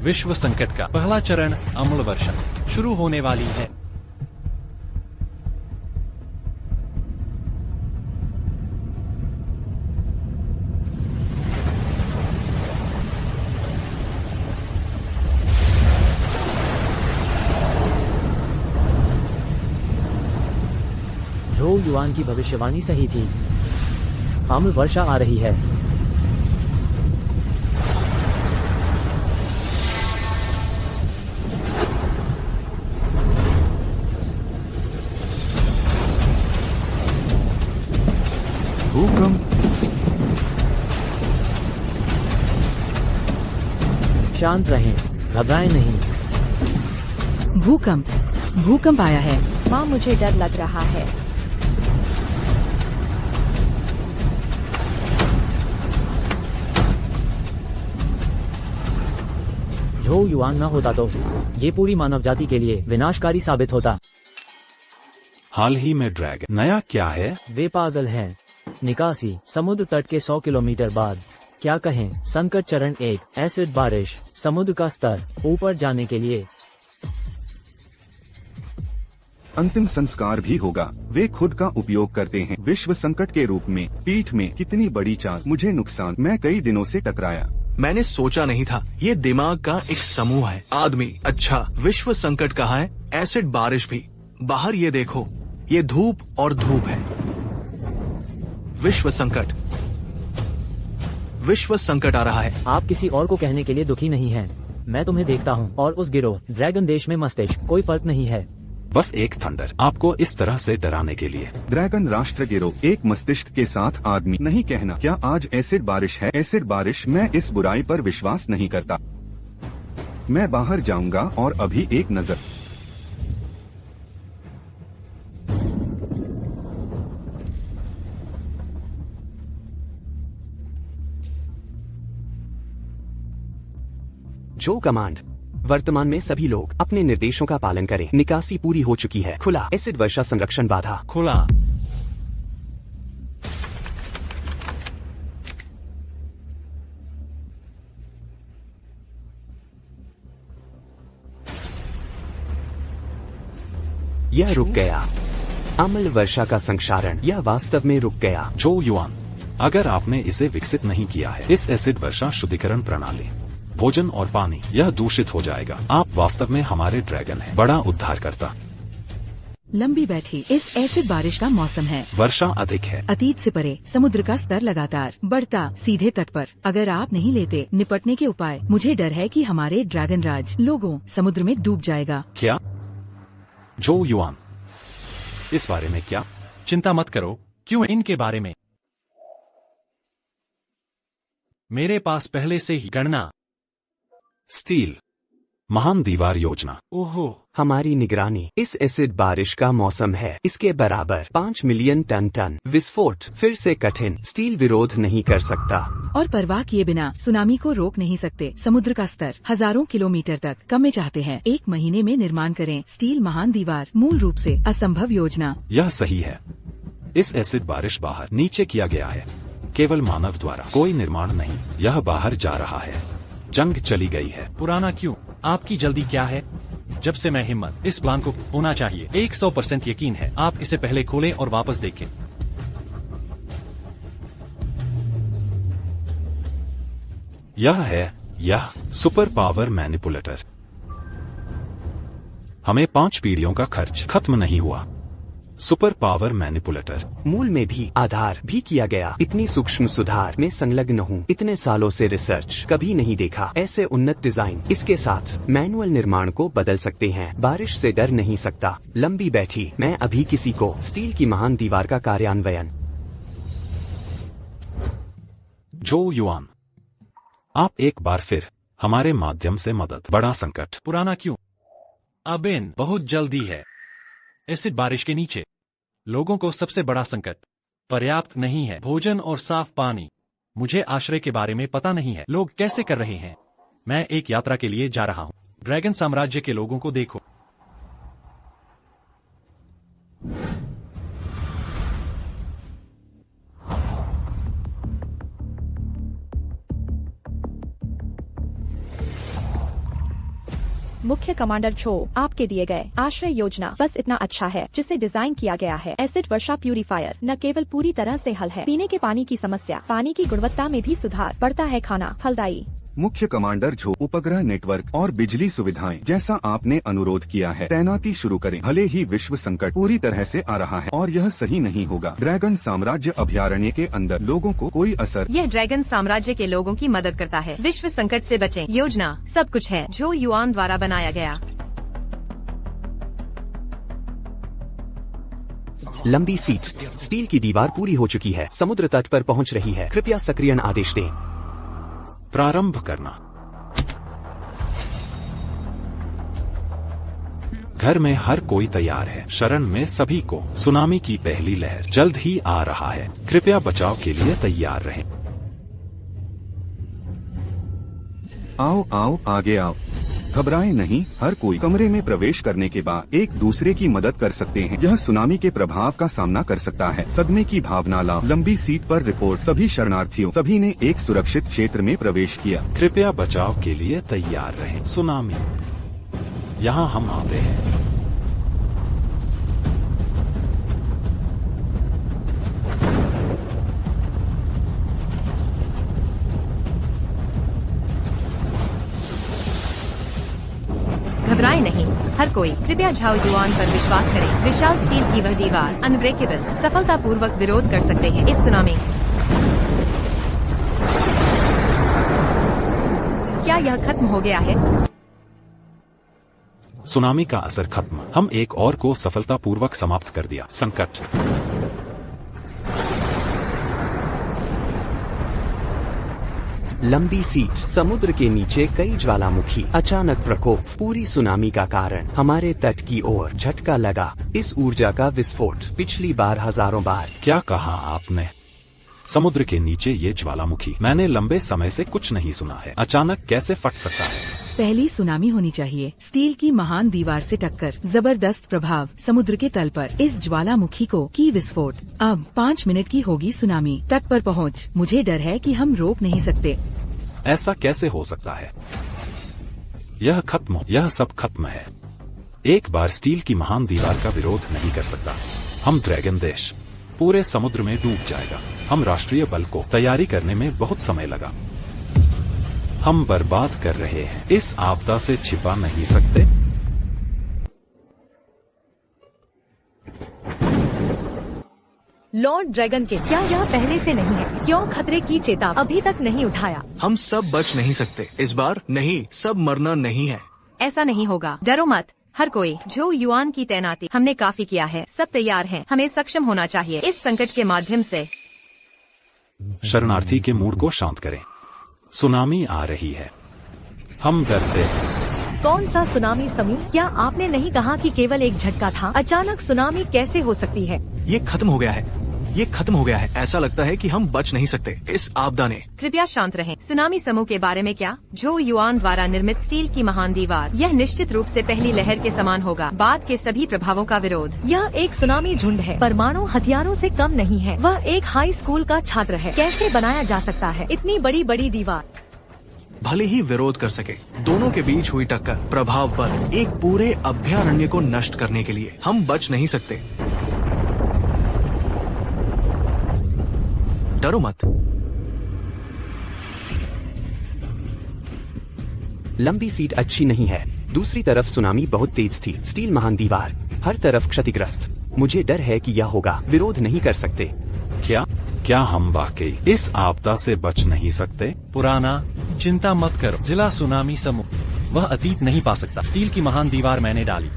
विश्व संकट का पहला चरण अम्ल वर्षा शुरू होने वाली है। झो युआन की भविष्यवाणी सही थी। अम्ल वर्षा आ रही है। भूकंप, शांत रहें, घबराएं नहीं। भूकंप आया है। माँ, मुझे डर लग रहा है। झो युआन न होता तो ये पूरी मानव जाति के लिए विनाशकारी साबित होता। हाल ही में ड्रैगन नया क्या है? वे पागल हैं। निकासी समुद्र तट के 100 किलोमीटर बाद। क्या कहें, संकट चरण 1, एसिड बारिश, समुद्र का स्तर ऊपर जाने के लिए। अंतिम संस्कार भी होगा। वे खुद का उपयोग करते हैं विश्व संकट के रूप में। पीठ में कितनी बड़ी चाल, मुझे नुकसान। मैं कई दिनों से टकराया। मैंने सोचा नहीं था। ये दिमाग का एक समूह है। आदमी, अच्छा, विश्व संकट कहाँ है? एसिड बारिश भी। बाहर ये देखो, ये धूप और धूप है। विश्व संकट आ रहा है। आप किसी और को कहने के लिए दुखी नहीं हैं। मैं तुम्हें देखता हूँ और उस गिरोह ड्रैगन देश में मस्तिष्क कोई फर्क नहीं है। बस एक थंडर आपको इस तरह से डराने के लिए। ड्रैगन राष्ट्र गिरोह एक मस्तिष्क के साथ आदमी नहीं कहना। क्या आज एसिड बारिश है? एसिड बारिश। मैं इस बुराई पर विश्वास नहीं करता। मैं बाहर जाऊंगा और अभी एक नजर। जो कमांड, वर्तमान में सभी लोग अपने निर्देशों का पालन करें। निकासी पूरी हो चुकी है। खुला एसिड वर्षा संरक्षण बाधा। खुला। यह रुक गया। अम्ल वर्षा का संक्षारण, यह वास्तव में रुक गया। जो युआन, अगर आपने इसे विकसित नहीं किया है, इस एसिड वर्षा शुद्धिकरण प्रणाली, भोजन और पानी, यह दूषित हो जाएगा। आप वास्तव में हमारे ड्रैगन हैं, बड़ा उद्धारकर्ता। लंबी बैठी। इस एसिड बारिश का मौसम है। वर्षा अधिक है। अतीत से परे समुद्र का स्तर लगातार बढ़ता सीधे तट पर। अगर आप नहीं लेते निपटने के उपाय, मुझे डर है कि हमारे ड्रैगन राज लोगों समुद्र में डूब जाएगा। क्या? जो युआन, इस बारे में क्या? चिंता मत करो। क्यों इनके बारे में? मेरे पास पहले से ही गणना। स्टील महान दीवार योजना। ओहो, हमारी निगरानी। इस एसिड बारिश का मौसम है। इसके बराबर 5 मिलियन टन विस्फोट। फिर से कठिन। स्टील विरोध नहीं कर सकता। और परवाह किए बिना सुनामी को रोक नहीं सकते। समुद्र का स्तर हजारों किलोमीटर तक कम में चाहते हैं। 1 महीने में निर्माण करें स्टील महान दीवार। मूल रूप से असंभव योजना। यह सही है। इस एसिड बारिश बाहर नीचे किया गया है, केवल मानव द्वारा। कोई निर्माण नहीं। यह बाहर जा रहा है। जंग चली गई है। पुराना क्यों? आपकी जल्दी क्या है? जब से मैं हिम्मत, इस प्लान को होना चाहिए। 100% यकीन है। आप इसे पहले खोलें और वापस देखें। यह सुपर पावर मैनिपुलेटर। हमें 5 पीढ़ियों का खर्च खत्म नहीं हुआ। Super power manipulator. मूल में भी आधार भी किया गया। इतनी सूक्ष्म सुधार में संलग्न हूँ। इतने सालों से रिसर्च कभी नहीं देखा ऐसे उन्नत डिजाइन। इसके साथ मैनुअल निर्माण को बदल सकते हैं। बारिश से डर नहीं सकता। लंबी बैठी। मैं अभी किसी को स्टील की महान दीवार का कार्यान्वयन। जो युआन, आप एक बार फिर हमारे माध्यम से मदद। बड़ा संकट। पुराना क्यों? अबेन बहुत जल्दी है। एसिड बारिश के नीचे लोगों को सबसे बड़ा संकट। पर्याप्त नहीं है भोजन और साफ पानी। मुझे आश्रय के बारे में पता नहीं है। लोग कैसे कर रहे हैं? मैं एक यात्रा के लिए जा रहा हूँ। ड्रैगन साम्राज्य के लोगों को देखो। मुख्य कमांडर छो, आपके दिए गए आश्रय योजना बस इतना अच्छा है जिसे डिजाइन किया गया है। एसिड वर्षा प्यूरिफायर न केवल पूरी तरह से हल है पीने के पानी की समस्या, पानी की गुणवत्ता में भी सुधार। बढ़ता है खाना फलदायी। मुख्य कमांडर झो, उपग्रह नेटवर्क और बिजली सुविधाएं जैसा आपने अनुरोध किया है तैनाती शुरू करें। भले ही विश्व संकट पूरी तरह से आ रहा है और यह सही नहीं होगा। ड्रैगन साम्राज्य अभयारण्य के अंदर लोगों को कोई असर। यह ड्रैगन साम्राज्य के लोगों की मदद करता है। विश्व संकट से बचें। योजना सब कुछ है जो युआन द्वारा बनाया गया। लंबी सीट। स्टील की दीवार पूरी हो चुकी है। समुद्र तट पर पहुंच रही है। कृपया सक्रियण आदेश दें। प्रारंभ करना। घर में हर कोई तैयार है। शरण में सभी को। सुनामी की पहली लहर जल्द ही आ रहा है। कृपया बचाव के लिए तैयार रहें। आओ आओ आगे आओ। घबराएं नहीं। हर कोई कमरे में प्रवेश करने के बाद एक दूसरे की मदद कर सकते हैं। यह सुनामी के प्रभाव का सामना कर सकता है। सदमे की भावना लाओ। लंबी सीट पर रिपोर्ट। सभी शरणार्थियों सभी ने एक सुरक्षित क्षेत्र में प्रवेश किया। कृपया बचाव के लिए तैयार रहें। सुनामी यहाँ हम आते हैं। घबराए नहीं हर कोई। कृपया झाओ युआन पर विश्वास करें। विशाल स्टील की वह दीवार अनब्रेकेबल सफलतापूर्वक विरोध कर सकते हैं इस सुनामी। क्या यह खत्म हो गया है? सुनामी का असर खत्म। हम एक और को सफलतापूर्वक समाप्त कर दिया। संकट। लंबी सीट। समुद्र के नीचे कई ज्वालामुखी। अचानक प्रकोप। पूरी सुनामी का कारण। हमारे तट की ओर झटका लगा। इस ऊर्जा का विस्फोट पिछली बार हजारों बार। क्या कहा आपने? समुद्र के नीचे ये ज्वालामुखी। मैंने लंबे समय से कुछ नहीं सुना है। अचानक कैसे फट सकता है? पहली सुनामी होनी चाहिए। स्टील की महान दीवार से टक्कर। जबरदस्त प्रभाव समुद्र के तल पर। इस ज्वालामुखी को की विस्फोट। अब 5 मिनट की होगी सुनामी। तट पर पहुंच। मुझे डर है कि हम रोक नहीं सकते। ऐसा कैसे हो सकता है? यह सब खत्म है। एक बार स्टील की महान दीवार का विरोध नहीं कर सकता। हम ड्रैगन देश पूरे समुद्र में डूब जाएगा। हम राष्ट्रीय बल को तैयारी करने में बहुत समय लगा। हम बर्बाद कर रहे हैं। इस आपदा से छिपा नहीं सकते। लॉर्ड ड्रैगन किंग, क्या यह पहले से नहीं है? क्यों खतरे की चेतावनी अभी तक नहीं उठाया? हम सब बच नहीं सकते इस बार, नहीं, सब मरना नहीं है। ऐसा नहीं होगा, डरो मत हर कोई। जो युआन की तैनाती हमने काफी किया है, सब तैयार हैं। हमें सक्षम होना चाहिए इस संकट के माध्यम से। शरणार्थी के मूड को शांत करें। सुनामी आ रही है, हम डरते हैं। कौन सा सुनामी समी? क्या आपने नहीं कहा कि केवल एक झटका था? अचानक सुनामी कैसे हो सकती है? ये खत्म हो गया है, ये खत्म हो गया है। ऐसा लगता है कि हम बच नहीं सकते इस आपदा ने। कृपया शांत रहें। सुनामी समूह के बारे में क्या? जो युआन द्वारा निर्मित स्टील की महान दीवार, यह निश्चित रूप से पहली लहर के समान होगा। बाद के सभी प्रभावों का विरोध। यह एक सुनामी झुंड है, परमाणु हथियारों से कम नहीं है। वह एक हाई स्कूल का छात्र है। कैसे बनाया जा सकता है इतनी बड़ी बड़ी दीवार? भले ही विरोध कर सके, दोनों के बीच हुई टक्कर, प्रभाव बल, एक पूरे अभयारण्य को नष्ट करने के लिए। हम बच नहीं सकते, डरो मत। लंबी सीट अच्छी नहीं है। दूसरी तरफ सुनामी बहुत तेज थी। स्टील महान दीवार, हर तरफ क्षतिग्रस्त। मुझे डर है कि यह होगा। विरोध नहीं कर सकते। क्या हम वाकई इस आपदा से बच नहीं सकते? पुराना, चिंता मत करो। जिला सुनामी समूह, वह अतीत नहीं पा सकता। स्टील की महान दीवार मैंने डाली।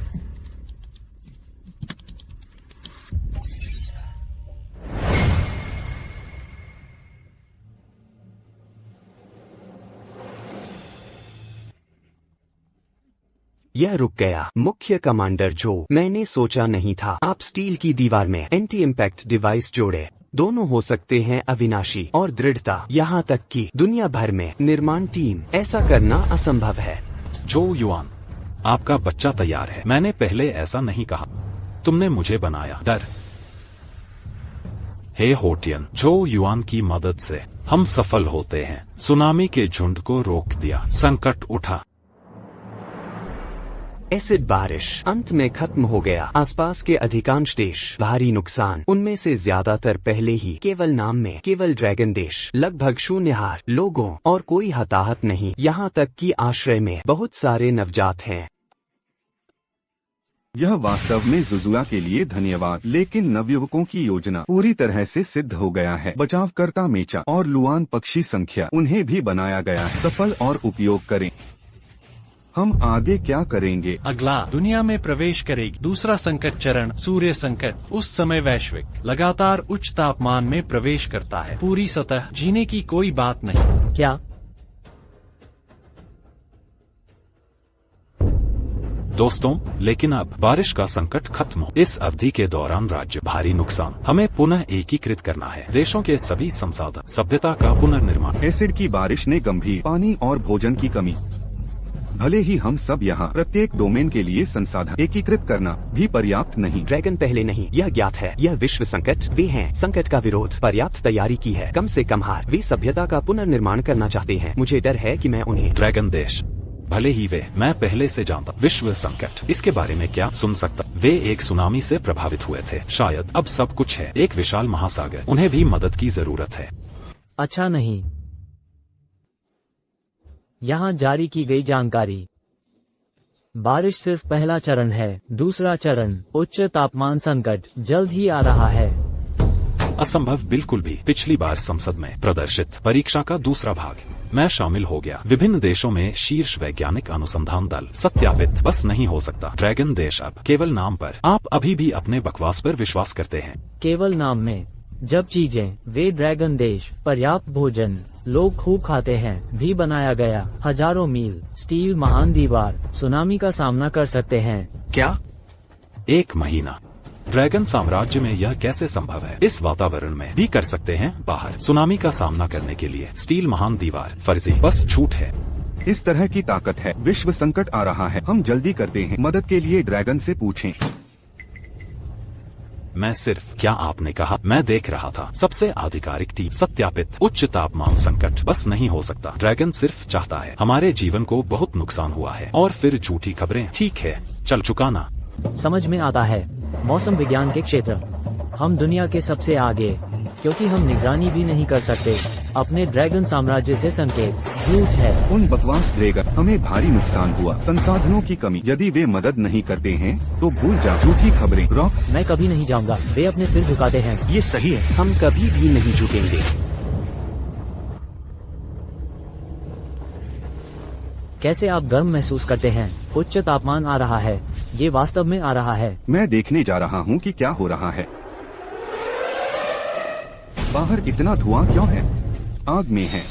यह रुक गया। मुख्य कमांडर जो, मैंने सोचा नहीं था आप स्टील की दीवार में एंटी इम्पैक्ट डिवाइस जोड़े। दोनों हो सकते हैं अविनाशी और दृढ़ता, यहाँ तक कि दुनिया भर में निर्माण टीम। ऐसा करना असंभव है। जो युआन, आपका बच्चा तैयार है। मैंने पहले ऐसा नहीं कहा, तुमने मुझे बनाया डर। हे होटियन, जो युआन की मदद से हम सफल होते हैं। सुनामी के झुंड को रोक दिया, संकट उठा। एसिड बारिश अंत में खत्म हो गया। आसपास के अधिकांश देश भारी नुकसान, उनमें से ज्यादातर पहले ही। केवल नाम में, केवल ड्रैगन देश, लगभग शून्यहार लोगों और कोई हताहत नहीं। यहाँ तक कि आश्रय में बहुत सारे नवजात हैं। यह वास्तव में जुजुआ के लिए धन्यवाद, लेकिन नवयुवकों की योजना पूरी तरह से सिद्ध हो गया है। बचावकर्ता मेचा और लुआन पक्षी संख्या, उन्हें भी बनाया गया है। सफल और उपयोग करें। हम आगे क्या करेंगे? अगला, दुनिया में प्रवेश करेगी। दूसरा संकट चरण, सूर्य संकट। उस समय वैश्विक लगातार उच्च तापमान में प्रवेश करता है। पूरी सतह जीने की कोई बात नहीं। क्या? दोस्तों, लेकिन अब बारिश का संकट खत्म हो। इस अवधि के दौरान राज्य भारी नुकसान। हमें पुनः एकीकृत करना है। देशों के सभी संसाधन, सभ्यता का पुनर्निर्माण। एसिड की बारिश ने गंभीर पानी और भोजन की कमी। भले ही हम सब यहाँ प्रत्येक डोमेन के लिए संसाधन एकीकृत करना भी पर्याप्त नहीं। ड्रैगन पहले नहीं, यह ज्ञात है। यह विश्व संकट, वे हैं। संकट का विरोध, पर्याप्त तैयारी की है। कम से कम हार। वे सभ्यता का पुनर्निर्माण करना चाहते हैं। मुझे डर है कि मैं उन्हें। ड्रैगन देश, भले ही वे, मैं पहले से जानता। विश्व संकट, इसके बारे में क्या सुन सकता? वे एक सुनामी से प्रभावित हुए थे। शायद अब सब कुछ है। एक विशाल महासागर, उन्हें भी मदद की जरूरत है। अच्छा नहीं। यहाँ जारी की गई जानकारी। बारिश सिर्फ पहला चरण है। दूसरा चरण, उच्च तापमान संकट, जल्द ही आ रहा है। असंभव बिल्कुल भी। पिछली बार संसद में प्रदर्शित परीक्षा का दूसरा भाग मैं शामिल हो गया। विभिन्न देशों में शीर्ष वैज्ञानिक अनुसंधान दल सत्यापित। बस नहीं हो सकता। ड्रैगन देश अब केवल नाम पर। आप अभी भी अपने बकवास पर विश्वास करते हैं। केवल नाम में। जब चीजें, वे ड्रैगन देश, पर्याप्त भोजन, लोग खूब खाते हैं, भी बनाया गया। हजारों मील स्टील महान दीवार सुनामी का सामना कर सकते हैं। क्या? 1 महीना। ड्रैगन साम्राज्य में यह कैसे संभव है? इस वातावरण में भी कर सकते हैं बाहर। सुनामी का सामना करने के लिए स्टील महान दीवार फर्जी, बस झूठ है। इस तरह की ताकत है। विश्व संकट आ रहा है, हम जल्दी करते हैं। मदद के लिए ड्रैगन से पूछें। मैं सिर्फ, क्या आपने कहा? मैं देख रहा था। सबसे आधिकारिक टीम सत्यापित। उच्च तापमान संकट, बस नहीं हो सकता। ड्रैगन सिर्फ चाहता है। हमारे जीवन को बहुत नुकसान हुआ है। और फिर झूठी खबरें। ठीक है, चल चुका ना। समझ में आता है। मौसम विज्ञान के क्षेत्र, हम दुनिया के सबसे आगे क्योंकि हम निगरानी भी नहीं कर सकते। अपने ड्रैगन साम्राज्य से संकेत झूठ है। उन बकवास ड्रैगन, हमें भारी नुकसान हुआ, संसाधनों की कमी। यदि वे मदद नहीं करते हैं तो भूल जा, झूठी खबरें। रॉक, मैं कभी नहीं जाऊंगा। वे अपने सिर झुकाते हैं। ये सही है। हम कभी भी नहीं झुकेंगे। कैसे आप गर्म महसूस करते हैं? उच्च तापमान आ रहा है। ये वास्तव में आ रहा है। मैं देखने जा रहा हूँ कि क्या हो रहा है। बाहर इतना धुआं क्यों है? आग में है।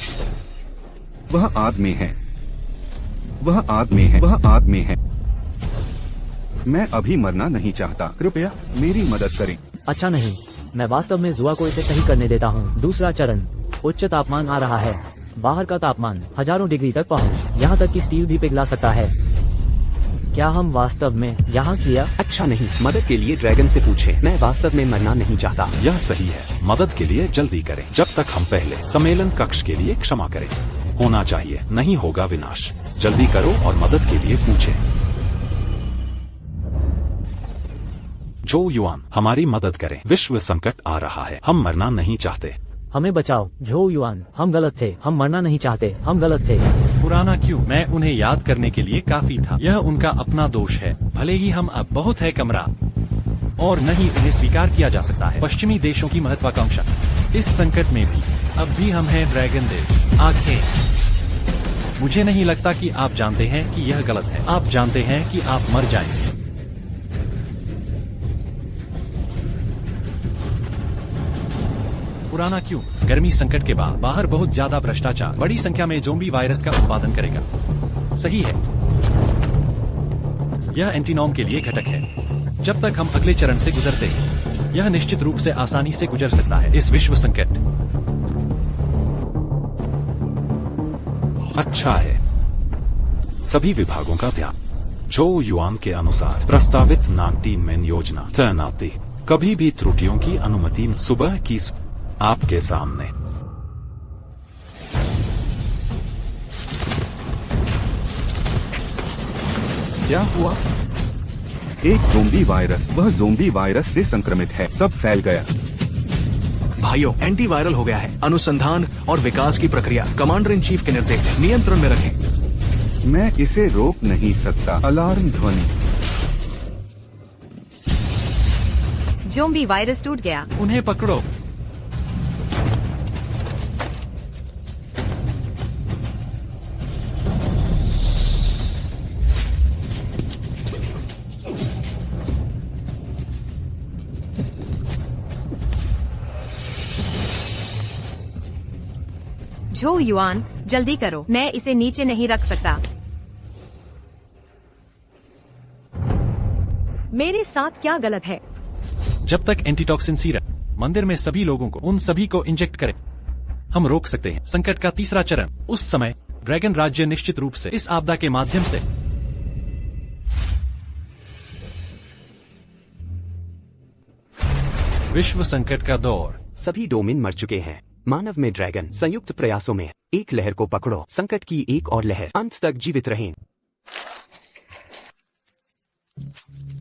वह आग में है। वह आग में है। वह आग में है। मैं अभी मरना नहीं चाहता। कृपया मेरी मदद करें। अच्छा नहीं, मैं वास्तव में जुआ को इसे सही करने देता हूँ। दूसरा चरण। उच्च तापमान आ रहा है। बाहर का तापमान हजारों डिग्री तक पहुँच, यहाँ तक कि स्टील भी पिघला सकता है। क्या हम वास्तव में यहाँ किया? अच्छा नहीं, मदद के लिए ड्रैगन से पूछे। मैं वास्तव में मरना नहीं चाहता। यह सही है। मदद के लिए जल्दी करें, जब तक हम पहले सम्मेलन कक्ष के लिए क्षमा करें। होना चाहिए, नहीं होगा विनाश। जल्दी करो और मदद के लिए पूछे। जो युआन, हमारी मदद करें। विश्व संकट आ रहा है। हम मरना नहीं चाहते। हमें बचाओ। झो युआन, हम गलत थे। हम मरना नहीं चाहते। हम गलत थे। पुराना क्यों? मैं उन्हें याद करने के लिए काफी था। यह उनका अपना दोष है। भले ही हम अब बहुत है कमरा और नहीं उन्हें स्वीकार किया जा सकता है। पश्चिमी देशों की महत्वाकांक्षा इस संकट में भी अब भी हम हैं ड्रैगन देश। आंखें। मुझे नहीं लगता कि आप जानते हैं कि यह गलत है। आप जानते हैं कि आप मर जाएंगे। पुराना क्यों? गर्मी संकट के बाद बाहर बहुत ज्यादा भ्रष्टाचार बड़ी संख्या में ज़ोंबी वायरस का उत्पादन करेगा। सही है। यह एंटीनॉम के लिए घटक है। जब तक हम अगले चरण से गुजरते हैं, यह निश्चित रूप से आसानी से गुजर सकता है। इस विश्व संकट। अच्छा है। सभी विभागों का ध्यान। जो युआन के अनुसार प्रस्तावित 19 मैन योजना तैनाती। कभी भी त्रुटियों की अनुमति। सुबह की आपके सामने। क्या हुआ? एक ज़ोंबी वायरस। वह ज़ोंबी वायरस से संक्रमित है। सब फैल गया। भाइयों, एंटीवायरल हो गया है। अनुसंधान और विकास की प्रक्रिया कमांडर इन चीफ के निर्देश नियंत्रण में रखें। मैं इसे रोक नहीं सकता। अलार्म ध्वनि। ज़ोंबी वायरस टूट गया। उन्हें पकड़ो। झो युआन, जल्दी करो। मैं इसे नीचे नहीं रख सकता। मेरे साथ क्या गलत है? जब तक एंटीटॉक्सिन सीरम मंदिर में सभी लोगों को, उन सभी को इंजेक्ट करें, हम रोक सकते हैं संकट का तीसरा चरण। उस समय ड्रैगन राज्य निश्चित रूप से इस आपदा के माध्यम से विश्व संकट का दौर। सभी डोमेन मर चुके हैं। मानव में ड्रैगन संयुक्त प्रयासों में एक लहर को पकड़ो। संकट की एक और लहर अंत तक जीवित रहें।